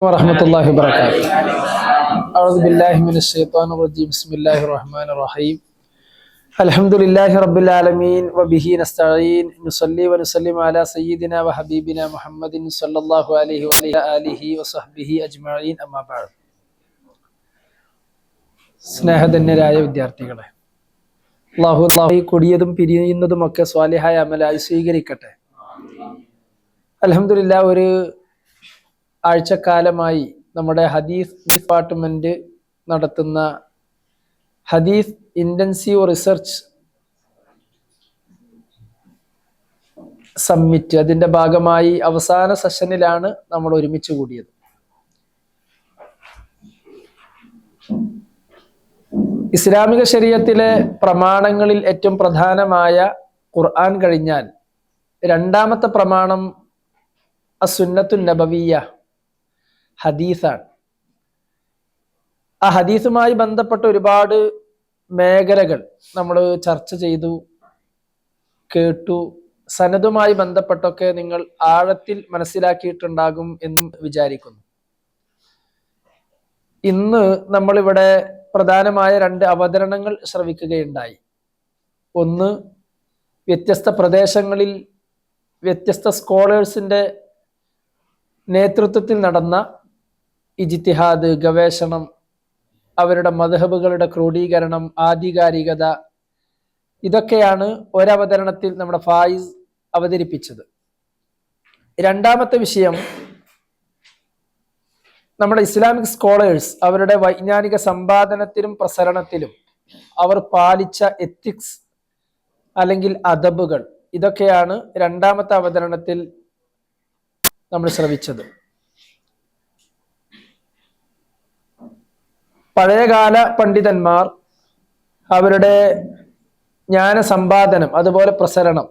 വറഹ്മത്തുള്ളാഹി വബറകാതുഹു. അഊദു ബില്ലാഹി മിനശ് ശൈത്വാനിർ റജീം. ബിസ്മില്ലാഹിർ റഹ്മാനിർ റഹീം. അൽഹംദുലില്ലാഹി റബ്ബിൽ ആലമീൻ വബിഹി നസ്തഈൻ. നുസല്ലി വനുസല്ലിമു അലാ സയ്യിദിനാ വഹബീബിനാ മുഹമ്മദിൻ സ്വല്ലല്ലാഹു അലൈഹി വഅലാ ആലിഹി വസഹ്ബിഹി അജ്മഈൻ. അമ്മാ ബഅദ്. സ്നേഹധന്യരായ വിദ്യാർത്ഥികളെ, അല്ലാഹു ഈ കൊടിയതും പിരിയുന്നതും ഒക്കെ സ്വാലിഹായ അമലായി സ്വീകരിക്കട്ടെ. അൽഹംദുലില്ലാഹ്, ഒരു ആഴ്ചക്കാലമായി നമ്മുടെ ഹദീസ് ഡിപ്പാർട്ട്മെന്റ് നടത്തുന്ന ഹദീസ് ഇന്റൻസീവ് റിസർച്ച് സമ്മിറ്റ്, അതിന്റെ ഭാഗമായി അവസാന സെഷനിലാണ് നമ്മൾ ഒരുമിച്ച് കൂടിയത്. ഇസ്ലാമിക ശരീഅത്തിലെ പ്രമാണങ്ങളിൽ ഏറ്റവും പ്രധാനമായ ഖുർആൻ കഴിഞ്ഞാൽ രണ്ടാമത്തെ പ്രമാണം അസുന്നത്തുൻ നബവിയ്യ, ഹദീസാണ്. ആ ഹദീസുമായി ബന്ധപ്പെട്ട ഒരുപാട് മേഖലകൾ നമ്മൾ ചർച്ച ചെയ്തു, കേട്ടു. സനദുമായി ബന്ധപ്പെട്ടൊക്കെ നിങ്ങൾ ആഴത്തിൽ മനസ്സിലാക്കിയിട്ടുണ്ടാകും എന്ന് വിചാരിക്കുന്നു. ഇന്ന് നമ്മളിവിടെ പ്രധാനമായ രണ്ട് അവതരണങ്ങൾ ശ്രവിക്കുകയുണ്ടായി. ഒന്ന്, വ്യത്യസ്ത പ്രദേശങ്ങളിൽ വ്യത്യസ്ത സ്കോളേഴ്സിന്റെ നേതൃത്വത്തിൽ നടന്ന ഇജ്തിഹാദ്, ഗവേഷണം, അവരുടെ മദ്ഹബുകളുടെ ക്രോഡീകരണം, ആധികാരികത, ഇതൊക്കെയാണ് ഒരവതരണത്തിൽ നമ്മുടെ ഫായിസ് അവതരിപ്പിച്ചത്. രണ്ടാമത്തെ വിഷയം, നമ്മുടെ ഇസ്ലാമിക് സ്കോളേഴ്സ് അവരുടെ വൈജ്ഞാനിക സമ്പാദനത്തിലും പ്രസരണത്തിലും അവർ പാലിച്ച എത്തിക്സ് അല്ലെങ്കിൽ അദബുകൾ, ഇതൊക്കെയാണ് രണ്ടാമത്തെ അവതരണത്തിൽ നമ്മൾ ശ്രവിച്ചത്. പഴയകാല പണ്ഡിതന്മാർ അവരുടെ ജ്ഞാന സമ്പാദനം, അതുപോലെ പ്രസരണം,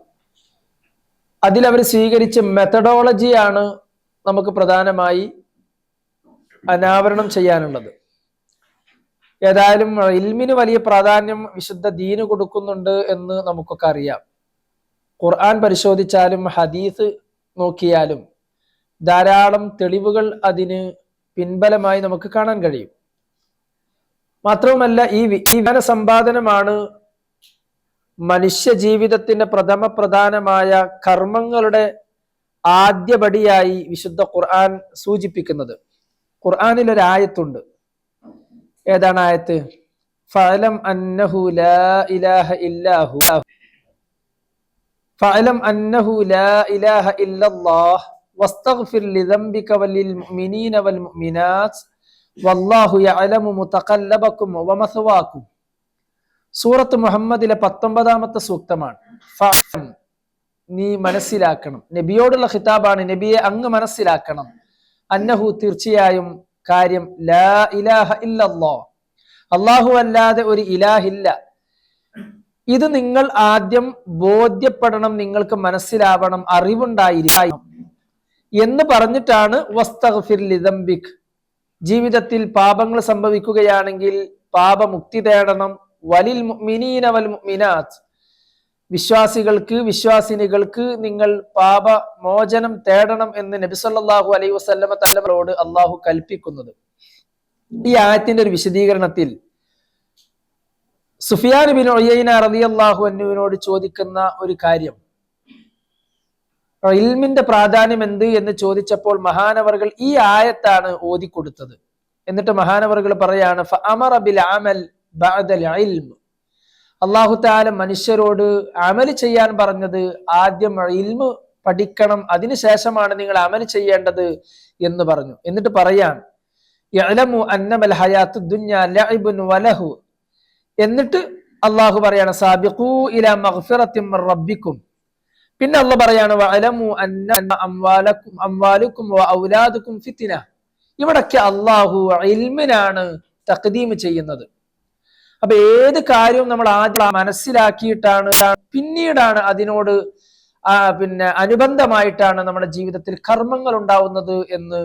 അതിലവർ സ്വീകരിച്ച മെത്തഡോളജിയാണ് നമുക്ക് പ്രധാനമായി അനാവരണം ചെയ്യാനുള്ളത്. ഏതായാലും ഇൽമിന് വലിയ പ്രാധാന്യം വിശുദ്ധ ദീന് കൊടുക്കുന്നുണ്ട് എന്ന് നമുക്കൊക്കെ അറിയാം. ഖുർആൻ പരിശോധിച്ചാലും ഹദീസ് നോക്കിയാലും ധാരാളം തെളിവുകൾ അതിന് പിൻബലമായി നമുക്ക് കാണാൻ കഴിയും. മാത്രവുമല്ല, ഈ വിജ്ഞാന സമ്പാദനമാണ് മനുഷ്യ ജീവിതത്തിന്റെ പ്രധാനമായ കർമ്മങ്ങളുടെ ആദ്യപടിയായി വിശുദ്ധ ഖുർആൻ സൂചിപ്പിക്കുന്നത്. ഖുർആനിൽ ഒരു ആയത്തുണ്ട്. ഏതാണ് ആയത്ത്? ഫഅലം അന്നഹു ലാ ഇലാഹ ഇല്ലാഹു ഫഅലം അന്നഹു ലാ ഇലാഹ ഇല്ലല്ലാഹ് വസ്തഗ്ഫിർ ലിദംബിക വലിൽ മുഅ്മിനീന വൽ മുഅ്മിനാത്ത് വല്ലാഹു യഅലമു മുതഖല്ലബകും വമസ്വാകും. സൂറത്ത് മുഹമ്മദിലെ 19ാമത്തെ സൂക്തമാണ്. നീ മനസ്സിലാക്കണം, നബിയോടുള്ള ഖിതാബാണ്. നബിയെ അങ്ങ് മനസ്സിലാക്കണം. അന്നഹു, തീർച്ചയായും, കാര്യം, ലാ ഇലാഹ ഇല്ലല്ലാഹ്, അല്ലാഹു അല്ലാതെ ഒരു ഇലാഹില്ല. ഇത് നിങ്ങൾ ആദ്യം ബോധ്യപ്പെടണം, നിങ്ങൾക്ക് മനസ്സിലാവണം, അറിവുണ്ടായിരിക്കണം എന്ന് പറഞ്ഞിട്ടാണ് വസ്തഗ്ഫിർ ലിദംബിക്, ജീവിതത്തിൽ പാപങ്ങൾ സംഭവിക്കുകയാണെങ്കിൽ പാപമുക്തി തേടണം. വലിൽ മുഅ്മിനീന വൽ മുഅ്മിനാത്ത്, വിശ്വാസികൾക്ക്, വിശ്വാസിനികൾക്ക് നിങ്ങൾ പാപമോചനം തേടണം എന്ന് നബി സല്ലല്ലാഹു അലൈഹി വസല്ലമ തങ്ങളോട് അള്ളാഹു കൽപ്പിക്കുന്നത്. ഈ ആയത്തിന്റെ ഒരു വിശദീകരണത്തിൽ സുഫിയാൻ ബിൻ ഉയൈന റളിയല്ലാഹു അൻഹുവിനോട് ചോദിക്കുന്ന ഒരു കാര്യം, ഇൽമിന്റെ പ്രാധാന്യം എന്ത് എന്ന് ചോദിച്ചപ്പോൾ മഹാനവറുകൾ ഈ ആയത്താണ് ഓതിക്കൊടുത്തത്. എന്നിട്ട് മഹാനവറുകൾ പറയാണ്, ഫഅമറ ബിൽ അമൽ ബഅദൽ ഇൽം, അല്ലാഹു തആല മനുഷ്യരോട് അമൽ ചെയ്യാൻ പറഞ്ഞത് ആദ്യം ഇൽമ് പഠിക്കണം, അതിനുശേഷമാണ് നിങ്ങൾ അമൽ ചെയ്യേണ്ടത് എന്ന് പറഞ്ഞു. എന്നിട്ട് പറയാൻ, യഅലമു അന്നമൽ ഹയാത്തുദ് ദുനിയ ലഅബുൻ വലഹു, എന്നിട്ട് അല്ലാഹു പറയാണ്, സാബിഖൂ ഇലാ മഗ്ഫിറത്തിൻ മിർ റബ്ബിക്കും. പിന്നെ അല്ലാഹു പറയാണ്, വഅലമു അന്ന അംവാലുക്കും വഔലാദുക്കും ഫിത്ന. ഇവിടൊക്കെ അല്ലാഹു ഇൽമിനാണ് തഖ്ദീം ചെയ്യുന്നത്. അപ്പൊ ഏത് കാര്യവും നമ്മൾ ആദ്യം മനസ്സിലാക്കിയിട്ടാണ്, പിന്നീടാണ് അതിനോട് അനുബന്ധമായിട്ടാണ് നമ്മുടെ ജീവിതത്തിൽ കർമ്മങ്ങൾ ഉണ്ടാവുന്നത് എന്ന്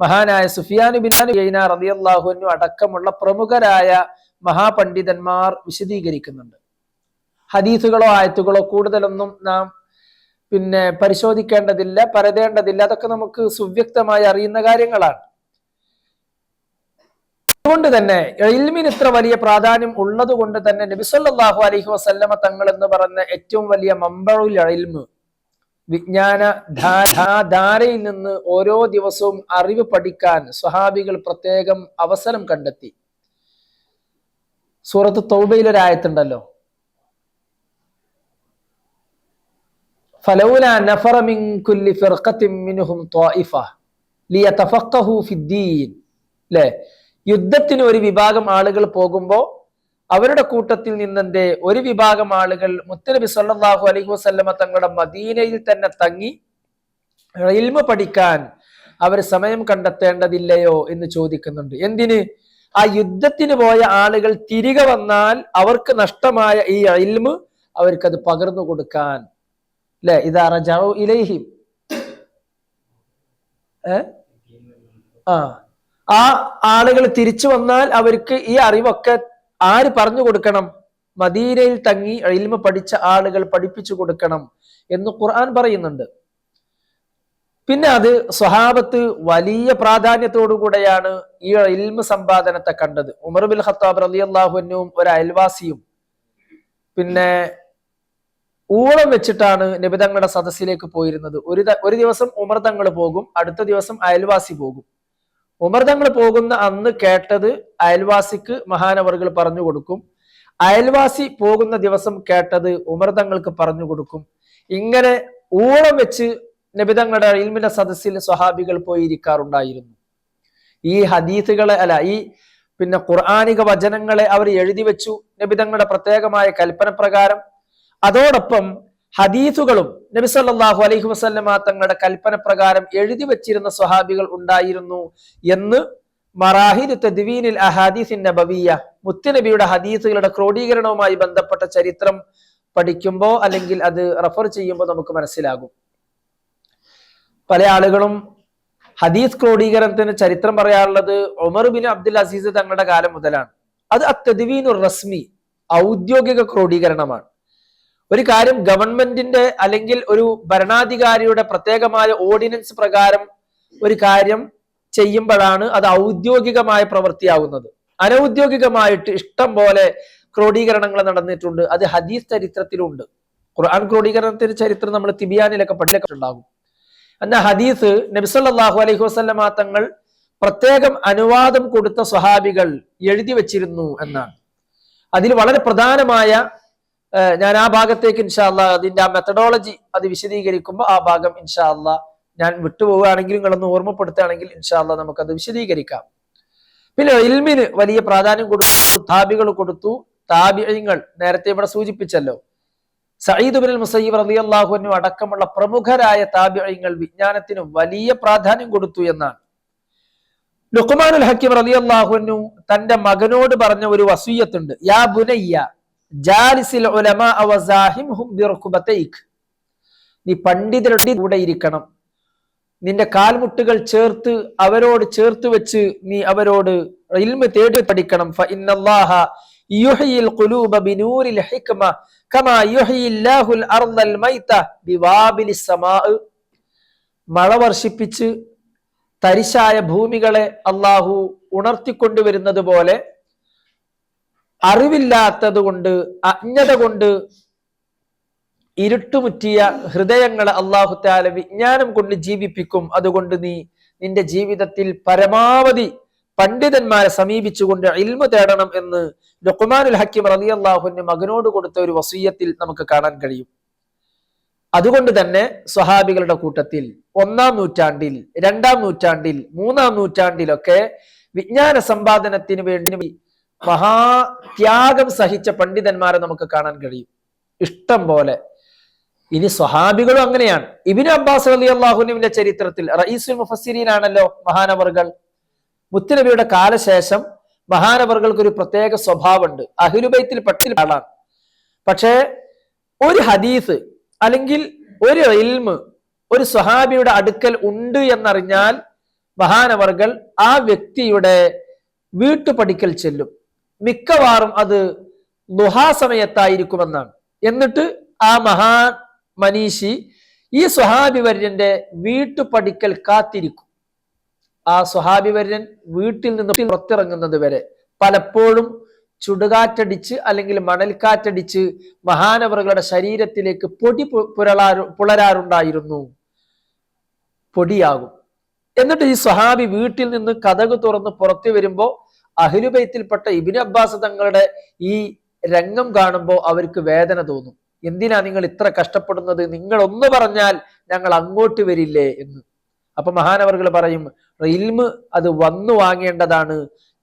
മഹാനായ സുഫിയാൻ ബിൻ ഉയൈന റളിയല്ലാഹു അൻഹു അടക്കമുള്ള പ്രമുഖരായ മഹാപണ്ഡിതന്മാർ വിശദീകരിക്കുന്നുണ്ട്. ഹദീസുകളോ ആയത്തുകളോ കൂടുതലൊന്നും നാം പരിശോധിക്കേണ്ടതില്ല, പരതേണ്ടതില്ല. അതൊക്കെ നമുക്ക് സുവ്യക്തമായി അറിയുന്ന കാര്യങ്ങളാണ്. അതുകൊണ്ട് തന്നെ ഇൽമിന് ഇത്ര വലിയ പ്രാധാന്യം ഉള്ളത് കൊണ്ട് തന്നെ നബി സല്ലല്ലാഹു അലൈഹി വസല്ലമ തങ്ങൾ എന്ന് പറഞ്ഞ ഏറ്റവും വലിയ മംബഉൽ ഇൽമ്, വിജ്ഞാന ധാരയിൽ നിന്ന് ഓരോ ദിവസവും അറിവ് പഠിക്കാൻ സ്വഹാബികൾ പ്രത്യേകം അവസരം കണ്ടെത്തി. സൂറത്ത് തൗബയിൽ ഒരു ആയത്തുണ്ടല്ലോ, ഫലൗലാ നഫറ മിൻ കുല്ലി ഫിർഖത്തിൻ മിൻഹും ത്വായിഫ ലിയതഫഖഹു ഫിദ്ദീൻ. അല്ലേ? യുദ്ധത്തിന് ഒരു വിഭാഗം ആളുകൾ പോകുമ്പോൾ അവരുടെ കൂട്ടത്തിൽ നിന്നെന്തേ ഒരു വിഭാഗം ആളുകൾ മുത്തനബി സല്ലല്ലാഹു അലൈഹി വസല്ലമ തങ്ങളുടെ മദീനയിൽ തന്നെ തങ്ങി ഇൽമു പഠിക്കാൻ അവർ സമയം കണ്ടെത്തേണ്ടതില്ലയോ എന്ന് ചോദിക്കുന്നുണ്ട്. എന്തിന്? ആ യുദ്ധത്തിന് പോയ ആളുകൾ തിരികെ വന്നാൽ അവർക്ക് നഷ്ടമായ ഈ ഇൽമു അവർക്കത് പകർന്നു കൊടുക്കാൻ. അല്ലെ? ഇദാ റജഉ ഇലൈഹിം, ആ ആളുകൾ തിരിച്ചു വന്നാൽ അവർക്ക് ഈ അറിവൊക്കെ ആര് പറഞ്ഞു കൊടുക്കണം? മദീനയിൽ തങ്ങി ഇൽമു പഠിച്ച ആളുകൾ പഠിപ്പിച്ചു കൊടുക്കണം എന്ന് ഖുർആൻ പറയുന്നുണ്ട്. പിന്നെ അത് സ്വഹാബത്ത് വലിയ പ്രാധാന്യത്തോടുകൂടെയാണ് ഈ ഇൽമു സമ്പാദനത്തെ കണ്ടത്. ഉമർ ബിൻ ഖത്താബ് റളിയല്ലാഹു അൻഹുവും ഒരു അയൽവാസിയും പിന്നെ ഊളം വെച്ചിട്ടാണ് നബി തങ്ങളുടെ സദസ്സിലേക്ക് പോയിരുന്നത്. ഒരു ദിവസം ഉമർ തങ്ങൾ പോകും, അടുത്ത ദിവസം അയൽവാസി പോകും. ഉമർ തങ്ങൾ പോകുന്ന അന്ന് കേട്ടത് അയൽവാസിക്ക് മഹാനവറുകൾ പറഞ്ഞു കൊടുക്കും, അയൽവാസി പോകുന്ന ദിവസം കേട്ടത് ഉമർ തങ്ങൾക്ക് പറഞ്ഞു കൊടുക്കും. ഇങ്ങനെ ഊളം വെച്ച് നബി തങ്ങളുടെ ഇൽമിന്റെ സദസ്സിൽ സ്വഹാബികൾ പോയി ഇരിക്കാറുണ്ടായിരുന്നു. ഈ ഹദീസുകളെ ഈ പിന്നെ ഖുർആനിക വചനങ്ങളെ അവർ എഴുതി വെച്ചു നബി തങ്ങളുടെ പ്രത്യേകമായ കൽപ്പന പ്രകാരം. അതോടൊപ്പം ഹദീസുകളും നബി സല്ലല്ലാഹു അലൈഹി വസല്ലമ തങ്ങളുടെ കൽപ്പന പ്രകാരം എഴുതി വെച്ചിരുന്ന സ്വഹാബികൾ ഉണ്ടായിരുന്നു എന്ന് മറാഹിദ് തദ്വീനിൽ അഹാദീസിൻ നബവിയ്യ, മുത്തുനബിയുടെ ഹദീസുകളുടെ ക്രോഡീകരണവുമായി ബന്ധപ്പെട്ട ചരിത്രം പഠിക്കുമ്പോൾ അല്ലെങ്കിൽ അത് റെഫർ ചെയ്യുമ്പോൾ നമുക്ക് മനസ്സിലാകും. പല ആളുകളും ഹദീസ് ക്രോഡീകരണത്തിന് ചരിത്രം പറയാറുള്ളത് ഉമർ ബിൻ അബ്ദുൽ അസീസ് തങ്ങളുടെ കാലം മുതലാണ്. അത് അത്തദ്വീനുർ റസ്മി, ഔദ്യോഗിക ക്രോഡീകരണമാണ്. ഒരു കാര്യം ഗവൺമെന്റിന്റെ അല്ലെങ്കിൽ ഒരു ഭരണാധികാരിയുടെ പ്രത്യേകമായ ഓർഡിനൻസ് പ്രകാരം ഒരു കാര്യം ചെയ്യുമ്പോഴാണ് അത് ഔദ്യോഗികമായ പ്രവൃത്തിയാവുന്നത്. അനൗദ്യോഗികമായിട്ട് ഇഷ്ടം പോലെ ക്രോഡീകരണങ്ങൾ നടന്നിട്ടുണ്ട്. അത് ഹദീസ് ചരിത്രത്തിലുണ്ട്. ഖുർആൻ ക്രോഡീകരണത്തിന്റെ ചരിത്രം നമ്മൾ തിബിയാനിലൊക്കെ പഠിച്ചിട്ടുണ്ടാകും. എന്നാൽ ഹദീസ് നബി സല്ലല്ലാഹു അലൈഹി വസല്ലമ തങ്ങൾ പ്രത്യേകം അനുവാദം കൊടുത്ത സ്വഹാബികൾ എഴുതി വെച്ചിരുന്നു എന്നാണ്. അതിൽ വളരെ പ്രധാനമായ, ഞാൻ ആ ഭാഗത്തേക്ക് ഇൻഷാ അല്ലാഹ് അതിന്റെ ആ മെത്തഡോളജി അത് വിശദീകരിക്കുമ്പോൾ ആ ഭാഗം ഇൻഷാ അല്ലാഹ് ഞാൻ വിട്ടുപോവുകയാണെങ്കിൽ നിങ്ങളൊന്ന് ഓർമ്മപ്പെടുത്തുകയാണെങ്കിൽ ഇൻഷാ അല്ലാഹ് നമുക്കത് വിശദീകരിക്കാം. പിന്നെ ഇൽമിന് വലിയ പ്രാധാന്യം കൊടുത്തു, താബികൾ കൊടുത്തു. താബിഈങ്ങൾ നേരത്തെ ഇവിടെ സൂചിപ്പിച്ചല്ലോ, സഈദ് ഇബ്നുൽ മുസയ്യിബ് റളിയല്ലാഹു അൻഹു അടക്കമുള്ള പ്രമുഖരായ താബിഈങ്ങൾ വിജ്ഞാനത്തിന് വലിയ പ്രാധാന്യം കൊടുത്തു എന്നാണ്. ലുഖ്മാനുൽ ഹക്കീം റളിയല്ലാഹു അൻഹു തന്റെ മകനോട് പറഞ്ഞ ഒരു വസിയ്യത്തുണ്ട്, യാ ബുനയ്യ ജാലിസിൽ ഉലമാ വസാഹിംഹും ബിറുക്ബതൈക്. നീ പണ്ഡിതരുടെ കൂടെ ഇരിക്കണം, നിന്റെ കാൽമുട്ടുകൾ അവരോട് ചേർത്ത് വെച്ച് നീ അവരോട് ഇൽമു തേടി പഠിക്കണം. ഫഇന്നല്ലാഹ യുഹ്യിൽ ഖുലൂബ ബിനൂരിൽ ഹിക്മ കമാ യുഹ്യില്ലാഹുൽ അർളൽ മൈത ബിവാബിലിസ് സമാ. മഴ വർഷിപ്പിച്ച് തരിശായ ഭൂമികളെ അള്ളാഹു ഉണർത്തിക്കൊണ്ടുവരുന്നത് പോലെ അറിവില്ലാത്തത് കൊണ്ട്, അജ്ഞത കൊണ്ട് ഇരുട്ടുമുറ്റിയ ഹൃദയങ്ങളെ അള്ളാഹു തആല വിജ്ഞാനം കൊണ്ട് ജീവിപ്പിക്കും. അതുകൊണ്ട് നീ നിന്റെ ജീവിതത്തിൽ പരമാവധി പണ്ഡിതന്മാരെ സമീപിച്ചുകൊണ്ട് ഇൽമു തേടണം എന്ന് ലുഖ്മാനുൽ ഹക്കീം റളിയല്ലാഹു അൻഹു മകനോട് കൊടുത്ത ഒരു വസിയ്യത്തിൽ നമുക്ക് കാണാൻ കഴിയും. അതുകൊണ്ട് തന്നെ സ്വഹാബികളുടെ കൂട്ടത്തിൽ 1-ാം നൂറ്റാണ്ടിൽ, 2-ാം നൂറ്റാണ്ടിൽ, 3-ാം നൂറ്റാണ്ടിലൊക്കെ വിജ്ഞാന സമ്പാദനത്തിന് വേണ്ടി മഹാത്യാഗം സഹിച്ച പണ്ഡിതന്മാരെ നമുക്ക് കാണാൻ കഴിയും, ഇഷ്ടം പോലെ. ഇനി സ്വഹാബികളും അങ്ങനെയാണ്. ഇബ്നു അബ്ബാസ് റളിയല്ലാഹു അൻഹുവിന്റെ ചരിത്രത്തിൽ റഈസുൽ മുഫസ്സിരീൻ ആണല്ലോ മഹാനവർകൾ. മുത്തുനബിയുടെ കാലശേഷം മഹാനവർകൾക്ക് ഒരു പ്രത്യേക സ്വഭാവമുണ്ട്. അഹ്ലുബൈത്തിൽ പെട്ട ആളാണ്. പക്ഷേ ഒരു ഹദീസ് അല്ലെങ്കിൽ ഒരു ഇൽമ് ഒരു സ്വഹാബിയുടെ അടുക്കൽ ഉണ്ട് എന്നറിഞ്ഞാൽ മഹാനവർകൾ ആ വ്യക്തിയുടെ വീട്ടുപടിക്കൽ ചെല്ലും. മിക്കവാറും അത് ദുഹാ സമയത്തായിരിക്കുമെന്നാണ്. എന്നിട്ട് ആ മഹാൻ മനീഷി ഈ സ്വഹാബി വര്യന്റെ വീട്ടുപടിക്കൽ കാത്തിരിക്കും. ആ സ്വഹാബി വര്യൻ വീട്ടിൽ നിന്ന് പുറത്തിറങ്ങുന്നത് വരെ പലപ്പോഴും ചുടുകാറ്റടിച്ച് അല്ലെങ്കിൽ മണൽക്കാറ്റടിച്ച് മഹാനവറുകളുടെ ശരീരത്തിലേക്ക് പൊടി പുലരാറുണ്ടായിരുന്നു. പൊടിയാകും. എന്നിട്ട് ഈ സ്വഹാബി വീട്ടിൽ നിന്ന് കതക് തുറന്ന് പുറത്തു വരുമ്പോ അഹ്ലുബൈത്തിൽപ്പെട്ട ഇബ്നു അബ്ബാസ് തങ്ങളുടെ ഈ രംഗം കാണുമ്പോൾ അവർക്ക് വേദന തോന്നും. എന്തിനാ നിങ്ങൾ ഇത്ര കഷ്ടപ്പെടുന്നത്? നിങ്ങൾ ഒന്ന് പറഞ്ഞാൽ ഞങ്ങൾ അങ്ങോട്ട് വരില്ലേ എന്ന്. അപ്പൊ മഹാനവറുകൾ പറയും, ഇൽമ് അത് വന്നു വാങ്ങേണ്ടതാണ്,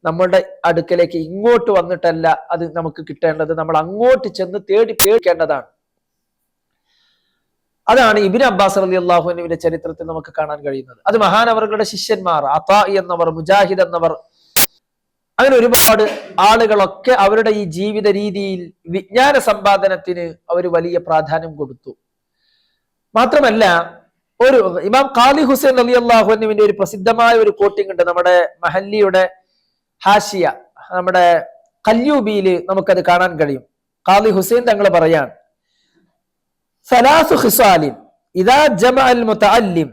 നമ്മളുടെ അടുക്കലേക്ക് ഇങ്ങോട്ട് വന്നിട്ടല്ല അത് നമുക്ക് കിട്ടേണ്ടത്, നമ്മൾ അങ്ങോട്ട് ചെന്ന് തേടി കേൾക്കേണ്ടതാണ്. അതാണ് ഇബ്നു അബ്ബാസ് റളിയല്ലാഹു അൻഹുവിന്റെ ചരിത്രത്തിൽ നമുക്ക് കാണാൻ കഴിയുന്നത്. അത് മഹാനവറുകളുടെ ശിഷ്യന്മാർ അതാ എന്നവർ, മുജാഹിദ് എന്നവർ, അങ്ങനെ ഒരുപാട് ആളുകളൊക്കെ അവരുടെ ഈ ജീവിത രീതിയിൽ വിജ്ഞാന സമ്പാദനത്തിന് അവർ വലിയ പ്രാധാന്യം കൊടുത്തു. മാത്രമല്ല, ഒരു ഇമാം ഖാദി ഹുസൈൻ റളിയല്ലാഹു അൻഹുവിന്റെ ഒരു പ്രസിദ്ധമായ ഒരു കോട്ടിംഗ് ഉണ്ട് നമ്മുടെ മഹല്ലിയുടെ ഹാഷിയ, നമ്മുടെ ഖല്യൂബിയിൽ നമുക്കത് കാണാൻ കഴിയും. ഖാദി ഹുസൈൻ തങ്ങൾ പറയാൻ, സലാസു ഖിസാലിൻ ഇദാ ജമഅൽ മുതഅല്ലിം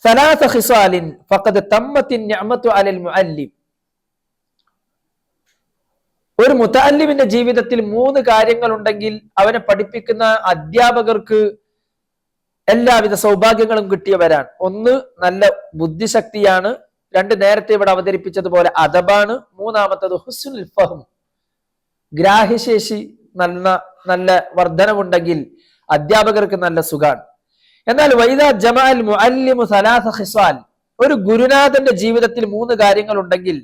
സലാസ ഖിസാലിൻ ഫഖദ് തമ്മത്തിൻ നിഅമതു അലൽ മുഅല്ലിം. ഒരു മുതഅല്ലിമിന്റെ ജീവിതത്തിൽ 3 കാര്യങ്ങൾ ഉണ്ടെങ്കിൽ അവനെ പഠിപ്പിക്കുന്ന അധ്യാപകർക്ക് എല്ലാവിധ സൗഭാഗ്യങ്ങളും കിട്ടിയവരാണ്. 1 നല്ല ബുദ്ധിശക്തിയാണ്, 2 നേരത്തെ ഇവിടെ അവതരിപ്പിച്ചതുപോലെ അദബാണ്, 3ാമത്തത് ഹുസ്നുൽ ഫഹം, ഗ്രാഹ്യശേഷി നല്ല വർധനവുണ്ടെങ്കിൽ അധ്യാപകർക്ക് നല്ല സുഖാണ്. എന്നാൽ വൈദാ ജമഅൽ മുഅല്ലിമു സലാസ ഖിസാൽ, ഒരു ഗുരുനാഥന്റെ ജീവിതത്തിൽ 3 കാര്യങ്ങൾ ഉണ്ടെങ്കിൽ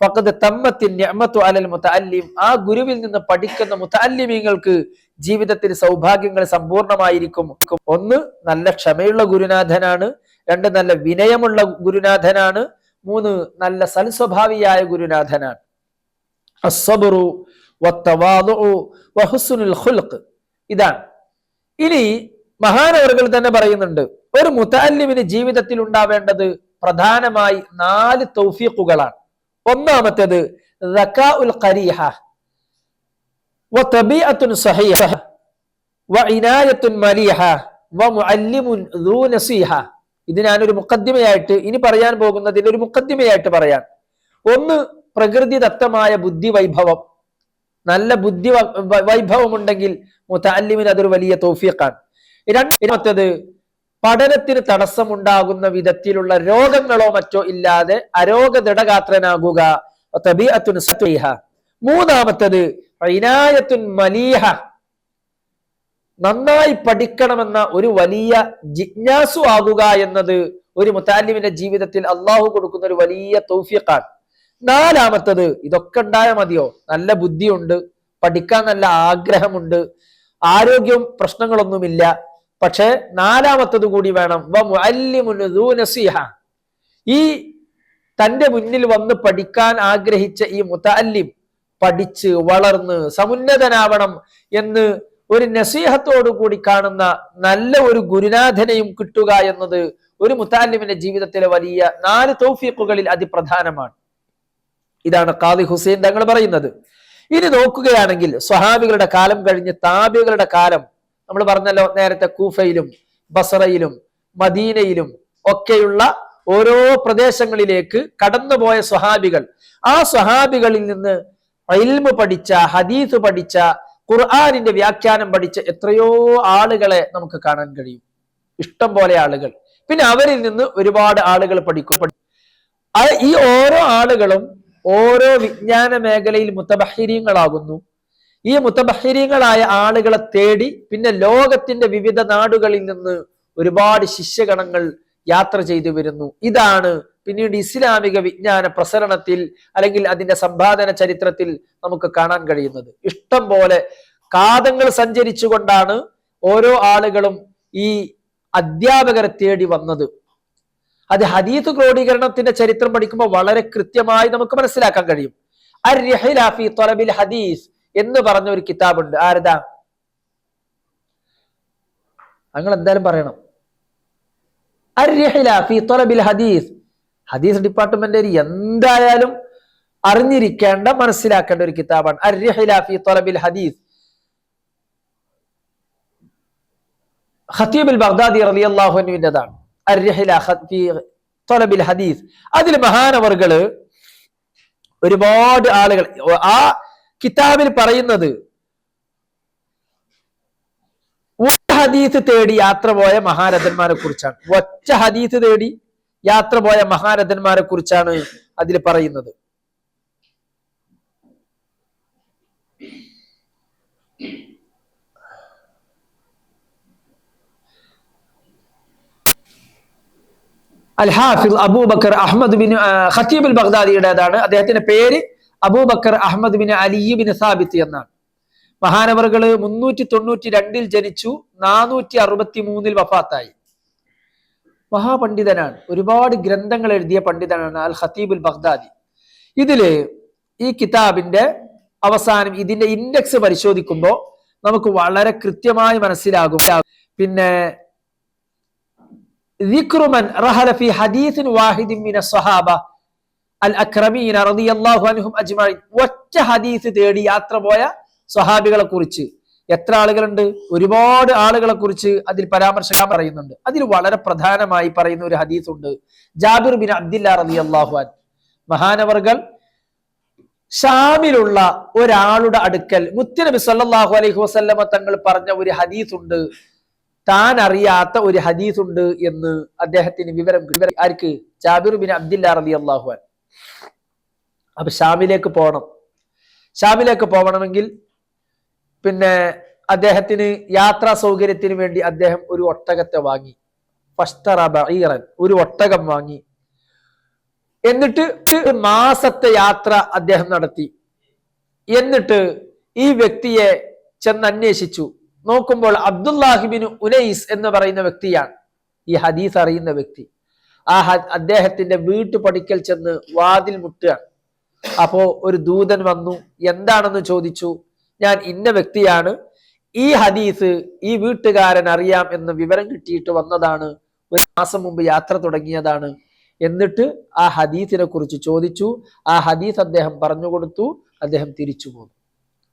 ഫഖദ് തമ്മത്തിൻ നിഅമതു അലൽ മുതഅല്ലിം, ആ ഗുരുവിൽ നിന്ന് പഠിക്കുന്ന മുതഅല്ലിമീങ്ങൾക്ക് ജീവിതത്തിൽ സൗഭാഗ്യങ്ങൾ സമ്പൂർണമായിരിക്കും. 1 നല്ല ക്ഷമയുള്ള ഗുരുനാഥനാണ്, 2 നല്ല വിനയമുള്ള ഗുരുനാഥനാണ്, 3 നല്ല സൽസ്വഭാവിയായ ഗുരുനാഥനാണ്. അസ്സബ്റു വത്തവാദുഉ വഹുസ്നുൽ ഖുൽഖ്, ഇതാണ്. ഇനി മഹാനവറുകൾ തന്നെ പറയുന്നുണ്ട്, ഒരു മുതഅല്ലിമിന് ജീവിതത്തിൽ ഉണ്ടാവേണ്ടത് പ്രധാനമായി 4 തൗഫീഖുകളാണ്. ഒന്നാമത്തേത് ദകാഉൽ ഖരീഹ വതബീഅത്തുൻ സഹീഹ വഇനായത്തുൻ മലീഹ വമുഅല്ലിമുൻ ദൂ നസീഹ. ഇത് ഞാനൊരു മുഖദ്ദിമയായിട്ട് ഇനി പറയാൻ പോകുന്നതിൽ ഒരു മുഖദ്ദിമയായിട്ട് പറയാൻ. 1 പ്രകൃതിദത്തമായ ബുദ്ധി വൈഭവം, നല്ല ബുദ്ധി വൈഭവം ഉണ്ടെങ്കിൽ മുതഅല്ലിമിന് അതൊരു വലിയ തൗഫീഖാണ്. 2ാമത്തേത് പഠനത്തിന് തടസ്സമുണ്ടാകുന്ന വിധത്തിലുള്ള രോഗങ്ങളോ മറ്റോ ഇല്ലാതെ അരോഗദൃഢഗാത്രനാകുക. 3ാമത്തേത് ഇനായത്തുൻ മലീഹ, നന്നായി പഠിക്കണമെന്ന ഒരു വലിയ ജിജ്ഞാസു ആകുക എന്നത് ഒരു മുതഅല്ലിമിന്റെ ജീവിതത്തിൽ അള്ളാഹു കൊടുക്കുന്ന ഒരു വലിയ തൗഫീഖാണ്. 4ാമത്തേത്, ഇതൊക്കെ ഉണ്ടായാൽ മതിയോ? നല്ല ബുദ്ധിയുണ്ട്, പഠിക്കാൻ നല്ല ആഗ്രഹമുണ്ട്, ആരോഗ്യം പ്രശ്നങ്ങളൊന്നുമില്ല, പക്ഷെ 4ാമത്തത് കൂടി വേണം. വമുഅല്ലിമുൻ ദൂ നസീഹ, ഈ തന്റെ മുന്നിൽ വന്ന് പഠിക്കാൻ ആഗ്രഹിച്ച ഈ മുതഅല്ലിം പഠിച്ച് വളർന്ന് സമുന്നതനാവണം എന്ന് ഒരു നസീഹത്തോടു കൂടി കാണുന്ന നല്ല ഒരു ഗുരുനാഥനെയും കിട്ടുക എന്നത് ഒരു മുതഅല്ലിമിന്റെ ജീവിതത്തിലെ വലിയ 4 തൗഫീഖുകളിൽ അതിപ്രധാനമാണ്. ഇതാണ് ഖാദി ഹുസൈൻ തങ്ങൾ പറയുന്നത്. ഇനി നോക്കുകയാണെങ്കിൽ സ്വഹാബികളുടെ കാലം കഴിഞ്ഞ് താബികളുടെ കാലം, നമ്മൾ പറഞ്ഞല്ലോ നേരത്തെ, കൂഫയിലും ബസറയിലും മദീനയിലും ഒക്കെയുള്ള ഓരോ പ്രദേശങ്ങളിലേക്ക് കടന്നുപോയ സ്വഹാബികൾ, ആ സ്വഹാബികളിൽ നിന്ന് ഇൽമു പഠിച്ച, ഹദീസ് പഠിച്ച, ഖുർആനിന്റെ വ്യാഖ്യാനം പഠിച്ച എത്രയോ ആളുകളെ നമുക്ക് കാണാൻ കഴിയും. ഇഷ്ടം പോലെ ആളുകൾ. പിന്നെ അവരിൽ നിന്ന് ഒരുപാട് ആളുകൾ പഠിക്കും. ഈ ഓരോ ആളുകളും ഓരോ വിജ്ഞാന മേഖലയിൽ മുതബഹിരീങ്ങളാകുന്നു. ഈ മുതബഹിരീങ്ങളായ ആളുകളെ തേടി പിന്നെ ലോകത്തിന്റെ വിവിധ നാടുകളിൽ നിന്ന് ഒരുപാട് ശിഷ്യഗണങ്ങൾ യാത്ര ചെയ്തു വരുന്നു. ഇതാണ് പിന്നീട് ഇസ്ലാമിക വിജ്ഞാന പ്രസരണത്തിൽ അല്ലെങ്കിൽ അതിന്റെ സമ്പാദന ചരിത്രത്തിൽ നമുക്ക് കാണാൻ കഴിയുന്നത്. ഇഷ്ടം പോലെ കാതങ്ങൾ സഞ്ചരിച്ചുകൊണ്ടാണ് ഓരോ ആളുകളും ഈ അധ്യാപകരെ തേടി വന്നത്. അത് ഹദീസ് ക്രോഡീകരണത്തിന്റെ ചരിത്രം പഠിക്കുമ്പോൾ വളരെ കൃത്യമായി നമുക്ക് മനസ്സിലാക്കാൻ കഴിയും. അർ-റിഹ്ല ഫീ ത്വലബിൽ ഹദീസ് എന്ന് പറഞ്ഞ ഒരു കിതാബുണ്ട്. ആരതാ? നിങ്ങൾ എന്തായാലും പറയണം. അർ-റിഹ്ല ഫീ ത്വലബിൽ ഹദീസ്, ഹദീസ് ഡിപ്പാർട്ട്മെന്റ് എന്തായാലും അറിഞ്ഞിരിക്കേണ്ട, മനസ്സിലാക്കേണ്ട ഒരു കിതാബാണ്. അർ-റിഹ്ല ഫീ ത്വലബിൽ ഹദീസ്. ഖതീബുൽ ബഗ്ദാദി റളിയല്ലാഹു അൻഹുവിന്റേതാണ്. അർ-റിഹ്ല ഫീ ത്വലബിൽ ഹദീസ്. അതിൽ മഹാനവർകള് ഒരുപാട് ആളുകൾ ആ കിതാബിൽ പറയുന്നത് ഒറ്റ ഹദീസ് തേടി യാത്ര പോയ മഹാരഥന്മാരെ കുറിച്ചാണ്. ഒറ്റ ഹദീസ് തേടി യാത്ര പോയ മഹാരഥന്മാരെ കുറിച്ചാണ് അതിൽ പറയുന്നത്. Al Hafiz Abu Bakr Ahmad bin Khatib al ബഗ്ദാദിയുടേതാണ്. അദ്ദേഹത്തിന്റെ പേര് Abu Bakr Ahmad bin Ali bin Thabit എന്നാണ്. മഹാനവറുകള് 392 ജനിച്ചു, 463 വഫാത്തായി. മഹാപണ്ഡിതനാണ്, ഒരുപാട് ഗ്രന്ഥങ്ങൾ എഴുതിയ പണ്ഡിതനാണ് അൽ ഖതീബ് അൽ ബഗ്ദാദി. ഇതില് ഈ കിതാബിന്റെ അവസാനം ഇതിന്റെ ഇൻഡെക്സ് പരിശോധിക്കുമ്പോൾ നമുക്ക് വളരെ കൃത്യമായി മനസ്സിലാകും. പിന്നെ ذكر من رحل في حديث واحد من الصحابة الأكرمين رضي الله عنهم أجمعين. ഒറ്റ ഹദീസ് തേടി യാത്ര പോയ സ്വഹാബികളെ കുറിച്ച് എത്ര ആളുകളുണ്ട്? ഒരുപാട് ആളുകളെ കുറിച്ച് അതിൽ പരാമർശിക്കാൻ പറയുന്നുണ്ട്. അതിൽ വളരെ പ്രധാനമായി പറയുന്ന ഒരു ഹദീസ് ഉണ്ട്. ജാബിർ ബിൻ അബ്ദില്ലാ റളിയല്ലാഹു അൻഹു മഹാനവർകൾ ഷാമിലുള്ള ഒരാളുടെ അടുക്കൽ മുത്തുനബി സല്ലല്ലാഹു അലൈഹി വസല്ലമ തങ്ങൾ പറഞ്ഞ ഒരു ഹദീസ് ഉണ്ട്, താൻ അറിയാത്ത ഒരു ഹദീസ് ഉണ്ട് എന്ന് അദ്ദേഹത്തിന് വിവരം. ആർക്ക്? ജാബിർ ബിൻ അബ്ദില്ലാ റളിയല്ലാഹു അൻഹു. അപ്പൊ ഷാമിലേക്ക് പോകണം. ഷാമിലേക്ക് പോകണമെങ്കിൽ പിന്നെ അദ്ദേഹത്തിന് യാത്രാ സൗകര്യത്തിന് വേണ്ടി അദ്ദേഹം ഒരു ഒട്ടകത്തെ വാങ്ങി. ഫഷ്തറ ബഈറൻ, ഒരു ഒട്ടകം വാങ്ങി. എന്നിട്ട് മാസത്തെ യാത്ര അദ്ദേഹം നടത്തി. എന്നിട്ട് ഈ വ്യക്തിയെ ചെന്ന് അന്വേഷിച്ചു. നോക്കുമ്പോൾ അബ്ദുല്ലാഹിബിൻ ഉനൈസ് എന്ന് പറയുന്ന വ്യക്തിയാണ് ഈ ഹദീസ് അറിയുന്ന വ്യക്തി. അദ്ദേഹത്തിന്റെ വീട്ടുപടിക്കൽ ചെന്ന് വാതിൽ മുട്ടുകയാണ്. അപ്പോ ഒരു ദൂതൻ വന്നു. എന്താണെന്ന് ചോദിച്ചു. ഞാൻ ഇന്ന വ്യക്തിയാണ്, ഈ ഹദീസ് ഈ വീട്ടുകാരൻ അറിയാം എന്ന് വിവരം കിട്ടിയിട്ട് വന്നതാണ്, ഒരു മാസം മുമ്പ് യാത്ര തുടങ്ങിയതാണ്. എന്നിട്ട് ആ ഹദീസിനെ കുറിച്ച് ചോദിച്ചു. ആ ഹദീസ് അദ്ദേഹം പറഞ്ഞു കൊടുത്തു. അദ്ദേഹം തിരിച്ചു പോന്നു.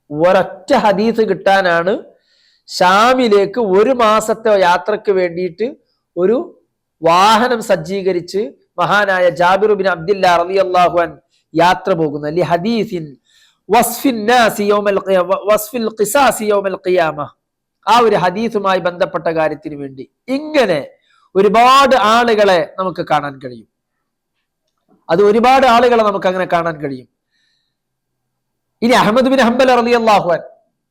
ഒരൊറ്റ ഹദീസ് കിട്ടാനാണ് ഷാമിലേക്ക് ഒരു മാസത്തെ യാത്രക്ക് വേണ്ടിയിട്ട് ഒരു വാഹനം സജ്ജീകരിച്ച് മഹാനായ ജാബിർ ബിൻ അബ്ദില്ലാ റളിയല്ലാഹു അൻഹു യാത്ര പോകുന്നത്. ലി ഹദീസിൻ വസ്ഫിൻ നാസി യൗമൽ വസ്ഫിൽ ഖിസാസി യൗമൽ ഖിയാമ. ആ ഒരു ഹദീസുമായി ബന്ധപ്പെട്ട കാര്യത്തിന് വേണ്ടി ഇങ്ങനെ ഒരുപാട് ആളുകളെ നമുക്ക് കാണാൻ കഴിയും. അത് ഒരുപാട് ആളുകളെ നമുക്ക് അങ്ങനെ കാണാൻ കഴിയും. ഇനി അഹ്മദ് ബിൻ ഹംബൽ റളിയല്ലാഹു അൻഹു,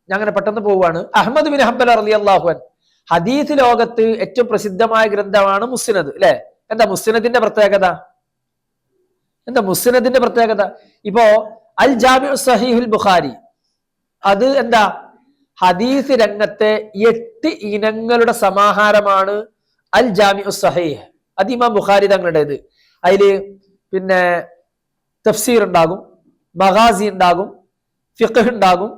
അങ്ങനെ പെട്ടെന്ന് പോവുകയാണ്. അഹ്മദ് ബിൻ ഹംബൽ റളിയല്ലാഹു അൻഹു ഹദീസ് ലോകത്ത് ഏറ്റവും പ്രസിദ്ധമായ ഗ്രന്ഥമാണ് മുസ്നദ്, അല്ലെ? എന്താ മുസ്നദിന്റെ പ്രത്യേകത? മുസ്നദിന്റെ പ്രത്യേകത ഇപ്പോ അൽ ജാമിഉ സഹീഹുൽ ബുഖാരി, അത് എന്താ? ഹദീസ് രംഗത്തെ 8 ഇനങ്ങളുടെ സമാഹാരമാണ് അൽ ജാമിഉ സഹീഹ്. അത് ഇമാം ബുഖാരി തങ്ങളുടേത്. അതില് പിന്നെ തഫ്സീർ ഉണ്ടാകും, മഗാസി ഉണ്ടാകും, ഫിഖ് ഉണ്ടാകും.